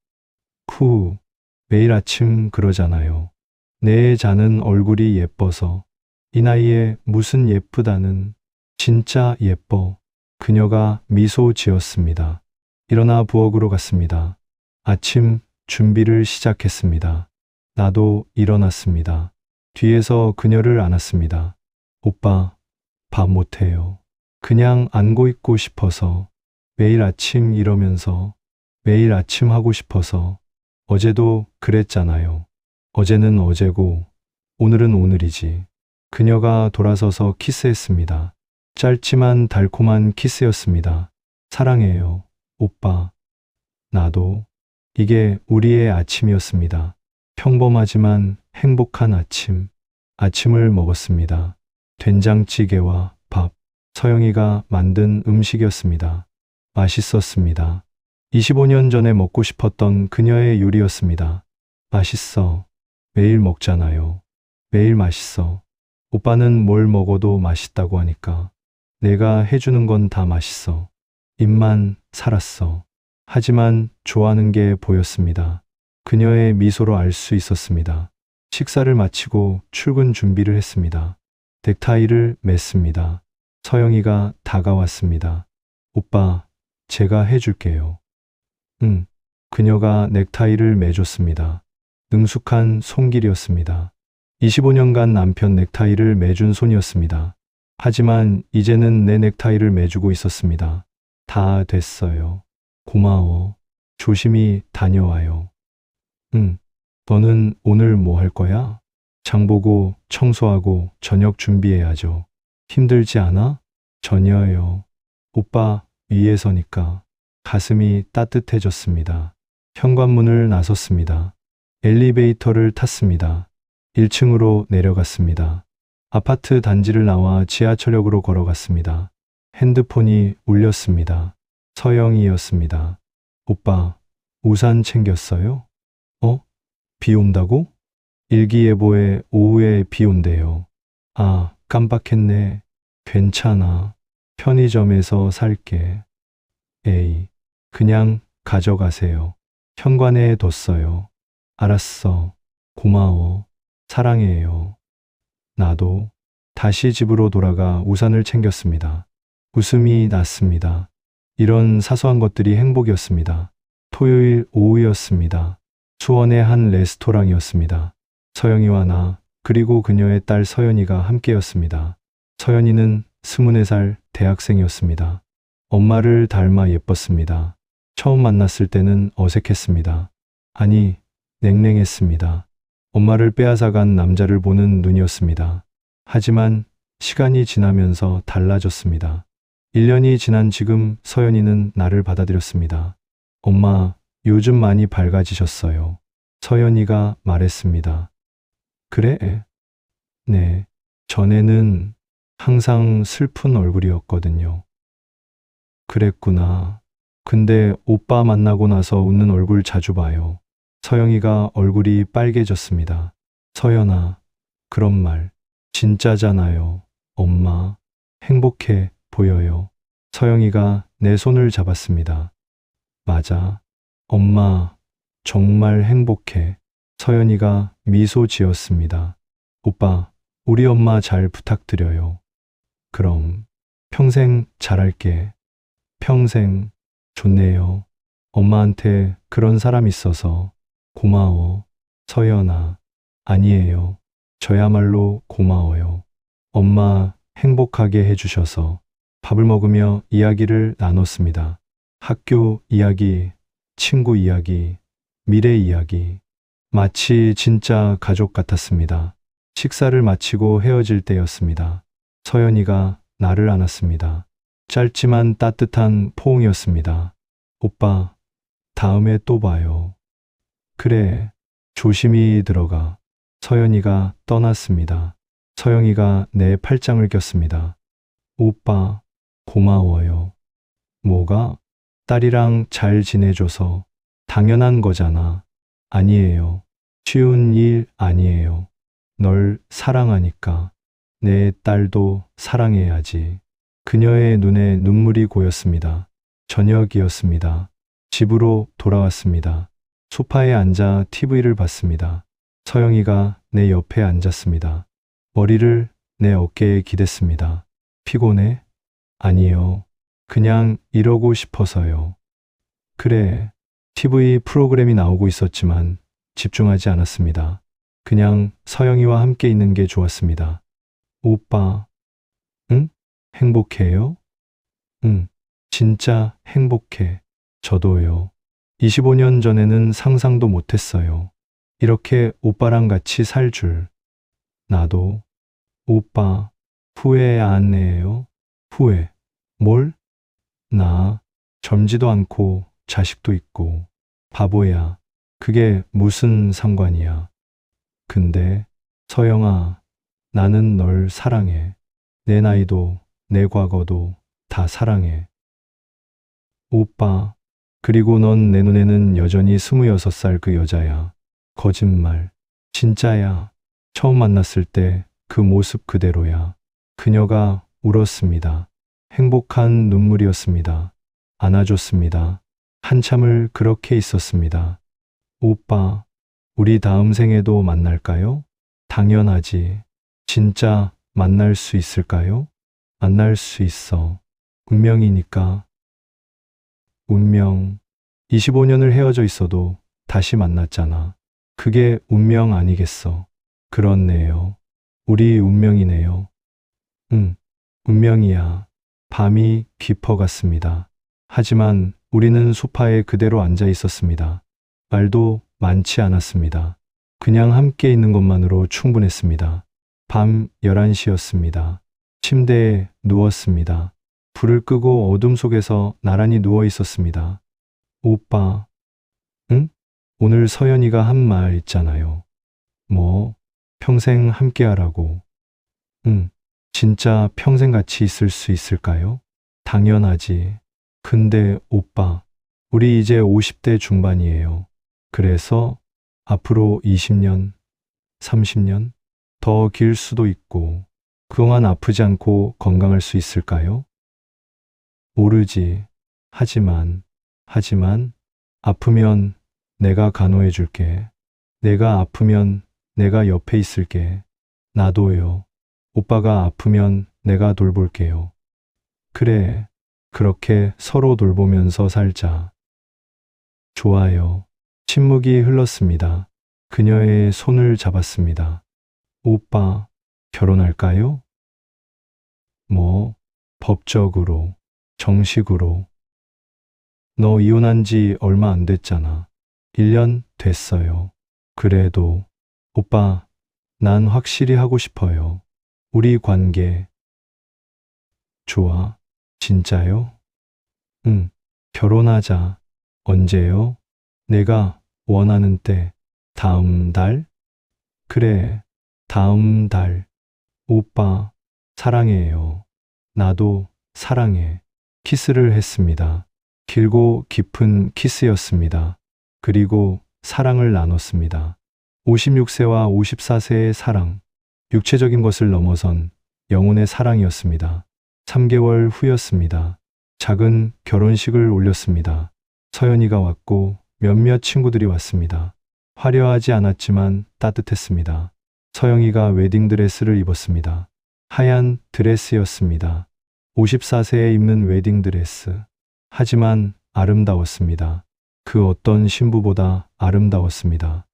Speaker 1: 매일 아침 그러잖아요. 내 자는 얼굴이 예뻐서. 이 나이에 무슨 예쁘다는. 진짜 예뻐. 그녀가 미소 지었습니다. 일어나 부엌으로 갔습니다. 아침 준비를 시작했습니다. 나도 일어났습니다. 뒤에서 그녀를 안았습니다. 오빠, 밥 못해요. 그냥 안고 있고 싶어서. 매일 아침 이러면서. 매일 아침 하고 싶어서. 어제도 그랬잖아요. 어제는 어제고 오늘은 오늘이지. 그녀가 돌아서서 키스했습니다. 짧지만 달콤한 키스였습니다. 사랑해요, 오빠. 나도. 이게 우리의 아침이었습니다. 평범하지만 행복한 아침. 아침을 먹었습니다. 된장찌개와 밥. 서영이가 만든 음식이었습니다. 맛있었습니다. 25년 전에 먹고 싶었던 그녀의 요리였습니다. 맛있어. 매일 먹잖아요. 매일 맛있어. 오빠는 뭘 먹어도 맛있다고 하니까. 내가 해주는 건 다 맛있어. 입만 살았어. 하지만 좋아하는 게 보였습니다. 그녀의 미소로 알 수 있었습니다. 식사를 마치고 출근 준비를 했습니다. 넥타이를 맸습니다. 서영이가 다가왔습니다. 오빠, 제가 해줄게요. 그녀가 넥타이를 매줬습니다. 능숙한 손길이었습니다. 25년간 남편 넥타이를 매준 손이었습니다. 하지만 이제는 내 넥타이를 매주고 있었습니다. 다 됐어요. 고마워. 조심히 다녀와요. 응. 너는 오늘 뭐 할 거야? 장 보고 청소하고 저녁 준비해야죠. 힘들지 않아? 전혀요. 오빠 위에서니까 가슴이 따뜻해졌습니다. 현관문을 나섰습니다. 엘리베이터를 탔습니다. 1층으로 내려갔습니다. 아파트 단지를 나와 지하철역으로 걸어갔습니다. 핸드폰이 울렸습니다. 서영이였습니다. 오빠, 우산 챙겼어요? 비 온다고? 일기예보에 오후에 비 온대요. 아, 깜빡했네. 괜찮아. 편의점에서 살게. 에이, 그냥 가져가세요. 현관에 뒀어요. 알았어. 고마워. 사랑해요. 나도. 다시 집으로 돌아가 우산을 챙겼습니다. 웃음이 났습니다. 이런 사소한 것들이 행복이었습니다. 토요일 오후였습니다. 수원의 한 레스토랑이었습니다. 서영이와 나, 그리고 그녀의 딸 서연이가 함께였습니다. 서연이는 24살 대학생이었습니다. 엄마를 닮아 예뻤습니다. 처음 만났을 때는 어색했습니다. 아니, 냉랭했습니다. 엄마를 빼앗아간 남자를 보는 눈이었습니다. 하지만 시간이 지나면서 달라졌습니다. 1년이 지난 지금 서연이는 나를 받아들였습니다. 엄마, 요즘 많이 밝아지셨어요. 서연이가 말했습니다. 그래? 네. 전에는 항상 슬픈 얼굴이었거든요. 그랬구나. 근데 오빠 만나고 나서 웃는 얼굴 자주 봐요. 서영이가 얼굴이 빨개졌습니다. 서연아, 그런 말 진짜잖아요. 엄마, 행복해 보여요. 서영이가 내 손을 잡았습니다. 맞아. 엄마, 정말 행복해. 서연이가 미소 지었습니다. 오빠, 우리 엄마 잘 부탁드려요. 그럼 평생 잘할게. 평생. 좋네요. 엄마한테 그런 사람 있어서 고마워. 서연아. 아니에요. 저야말로 고마워요. 엄마 행복하게 해주셔서. 밥을 먹으며 이야기를 나눴습니다. 학교 이야기, 친구 이야기, 미래 이야기. 마치 진짜 가족 같았습니다. 식사를 마치고 헤어질 때였습니다. 서연이가 나를 안았습니다. 짧지만 따뜻한 포옹이었습니다. 오빠, 다음에 또 봐요. 그래, 조심히 들어가. 서연이가 떠났습니다. 서영이가 내 팔짱을 꼈습니다. 오빠, 고마워요. 뭐가? 딸이랑 잘 지내줘서 당연한 거잖아. 아니에요. 쉬운 일 아니에요. 널 사랑하니까. 내 딸도 사랑해야지. 그녀의 눈에 눈물이 고였습니다. 저녁이었습니다. 집으로 돌아왔습니다. 소파에 앉아 TV를 봤습니다. 서영이가 내 옆에 앉았습니다. 머리를 내 어깨에 기댔습니다. 피곤해? 아니요. 그냥 이러고 싶어서요. 그래. TV 프로그램이 나오고 있었지만 집중하지 않았습니다. 그냥 서영이와 함께 있는 게 좋았습니다. 오빠, 응? 행복해요? 응, 진짜 행복해. 저도요. 25년 전에는 상상도 못했어요. 이렇게 오빠랑 같이 살 줄. 나도. 오빠, 후회 안 해요? 후회. 뭘? 나 젊지도 않고 자식도 있고. 바보야. 그게 무슨 상관이야. 근데 서영아, 나는 널 사랑해. 내 나이도 내 과거도 다 사랑해. 오빠, 그리고 넌 내 눈에는 여전히 26살 그 여자야. 거짓말. 진짜야. 처음 만났을 때 그 모습 그대로야. 그녀가 울었습니다. 행복한 눈물이었습니다. 안아줬습니다. 한참을 그렇게 있었습니다. 오빠, 우리 다음 생에도 만날까요? 당연하지. 진짜 만날 수 있을까요? 만날 수 있어. 운명이니까. 운명. 25년을 헤어져 있어도 다시 만났잖아. 그게 운명 아니겠어. 그렇네요. 우리 운명이네요. 응. 운명이야. 밤이 깊어갔습니다. 하지만 우리는 소파에 그대로 앉아 있었습니다. 말도 많지 않았습니다. 그냥 함께 있는 것만으로 충분했습니다. 밤 11시였습니다. 침대에 누웠습니다. 불을 끄고 어둠 속에서 나란히 누워 있었습니다. 오빠, 응? 오늘 서연이가 한 말 있잖아요. 뭐, 평생 함께 하라고. 응, 진짜 평생 같이 있을 수 있을까요? 당연하지. 근데 오빠, 우리 이제 50대 중반이에요. 그래서 앞으로 20년, 30년? 더 길 수도 있고, 그동안 아프지 않고 건강할 수 있을까요? 모르지. 하지만, 아프면 내가 간호해 줄게. 내가 아프면 내가 옆에 있을게. 나도요. 오빠가 아프면 내가 돌볼게요. 그래. 그렇게 서로 돌보면서 살자. 좋아요. 침묵이 흘렀습니다. 그녀의 손을 잡았습니다. 오빠, 결혼할까요? 뭐, 법적으로, 정식으로. 너 이혼한 지 얼마 안 됐잖아. 1년 됐어요. 그래도, 오빠, 난 확실히 하고 싶어요. 우리 관계. 좋아. 진짜요? 응, 결혼하자. 언제요? 내가 원하는 때. 다음 달? 그래, 다음 달. 오빠, 사랑해요. 나도 사랑해. 키스를 했습니다. 길고 깊은 키스였습니다. 그리고 사랑을 나눴습니다. 56세와 54세의 사랑. 육체적인 것을 넘어선 영혼의 사랑이었습니다. 3개월 후였습니다. 작은 결혼식을 올렸습니다. 서연이가 왔고 몇몇 친구들이 왔습니다. 화려하지 않았지만 따뜻했습니다. 서영이가 웨딩드레스를 입었습니다. 하얀 드레스였습니다. 54세에 입는 웨딩드레스. 하지만 아름다웠습니다. 그 어떤 신부보다 아름다웠습니다.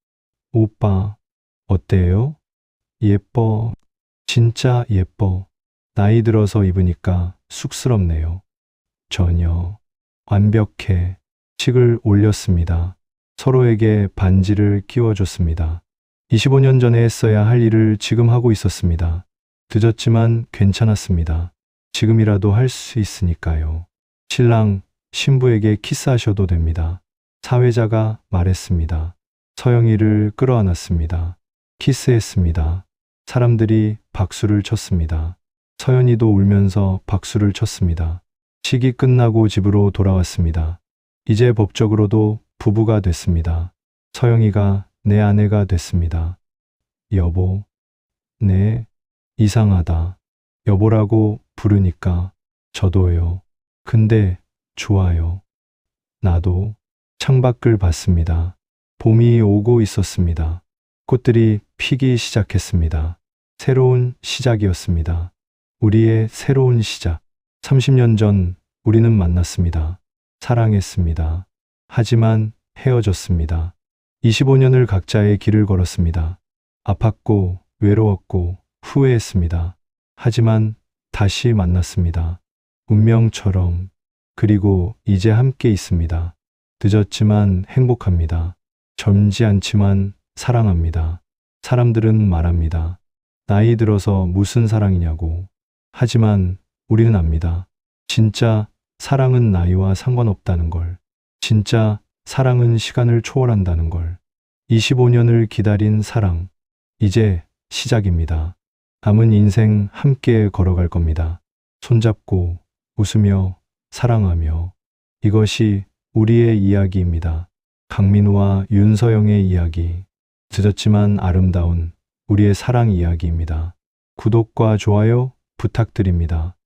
Speaker 1: 오빠, 어때요? 예뻐. 진짜 예뻐. 나이 들어서 입으니까 쑥스럽네요. 전혀. 완벽해. 칙을 올렸습니다. 서로에게 반지를 끼워줬습니다. 25년 전에 했어야 할 일을 지금 하고 있었습니다. 늦었지만 괜찮았습니다. 지금이라도 할 수 있으니까요. 신랑, 신부에게 키스하셔도 됩니다. 사회자가 말했습니다. 서영이를 끌어안았습니다. 키스했습니다. 사람들이 박수를 쳤습니다. 서연이도 울면서 박수를 쳤습니다. 식이 끝나고 집으로 돌아왔습니다. 이제 법적으로도 부부가 됐습니다. 서영이가 내 아내가 됐습니다. 여보, 네, 이상하다. 여보라고 부르니까 저도요. 근데 좋아요. 나도. 창밖을 봤습니다. 봄이 오고 있었습니다. 꽃들이 피기 시작했습니다. 새로운 시작이었습니다. 우리의 새로운 시작. 30년 전 우리는 만났습니다. 사랑했습니다. 하지만 헤어졌습니다. 25년을 각자의 길을 걸었습니다. 아팠고 외로웠고 후회했습니다. 하지만 다시 만났습니다. 운명처럼. 그리고 이제 함께 있습니다. 늦었지만 행복합니다. 젊지 않지만 사랑합니다. 사람들은 말합니다. 나이 들어서 무슨 사랑이냐고. 하지만 우리는 압니다. 진짜 사랑은 나이와 상관없다는 걸. 진짜 사랑은 시간을 초월한다는 걸. 25년을 기다린 사랑. 이제 시작입니다. 남은 인생 함께 걸어갈 겁니다. 손잡고 웃으며 사랑하며. 이것이 우리의 이야기입니다. 강민우와 윤서영의 이야기. 늦었지만 아름다운 우리의 사랑 이야기입니다. 구독과 좋아요 부탁드립니다.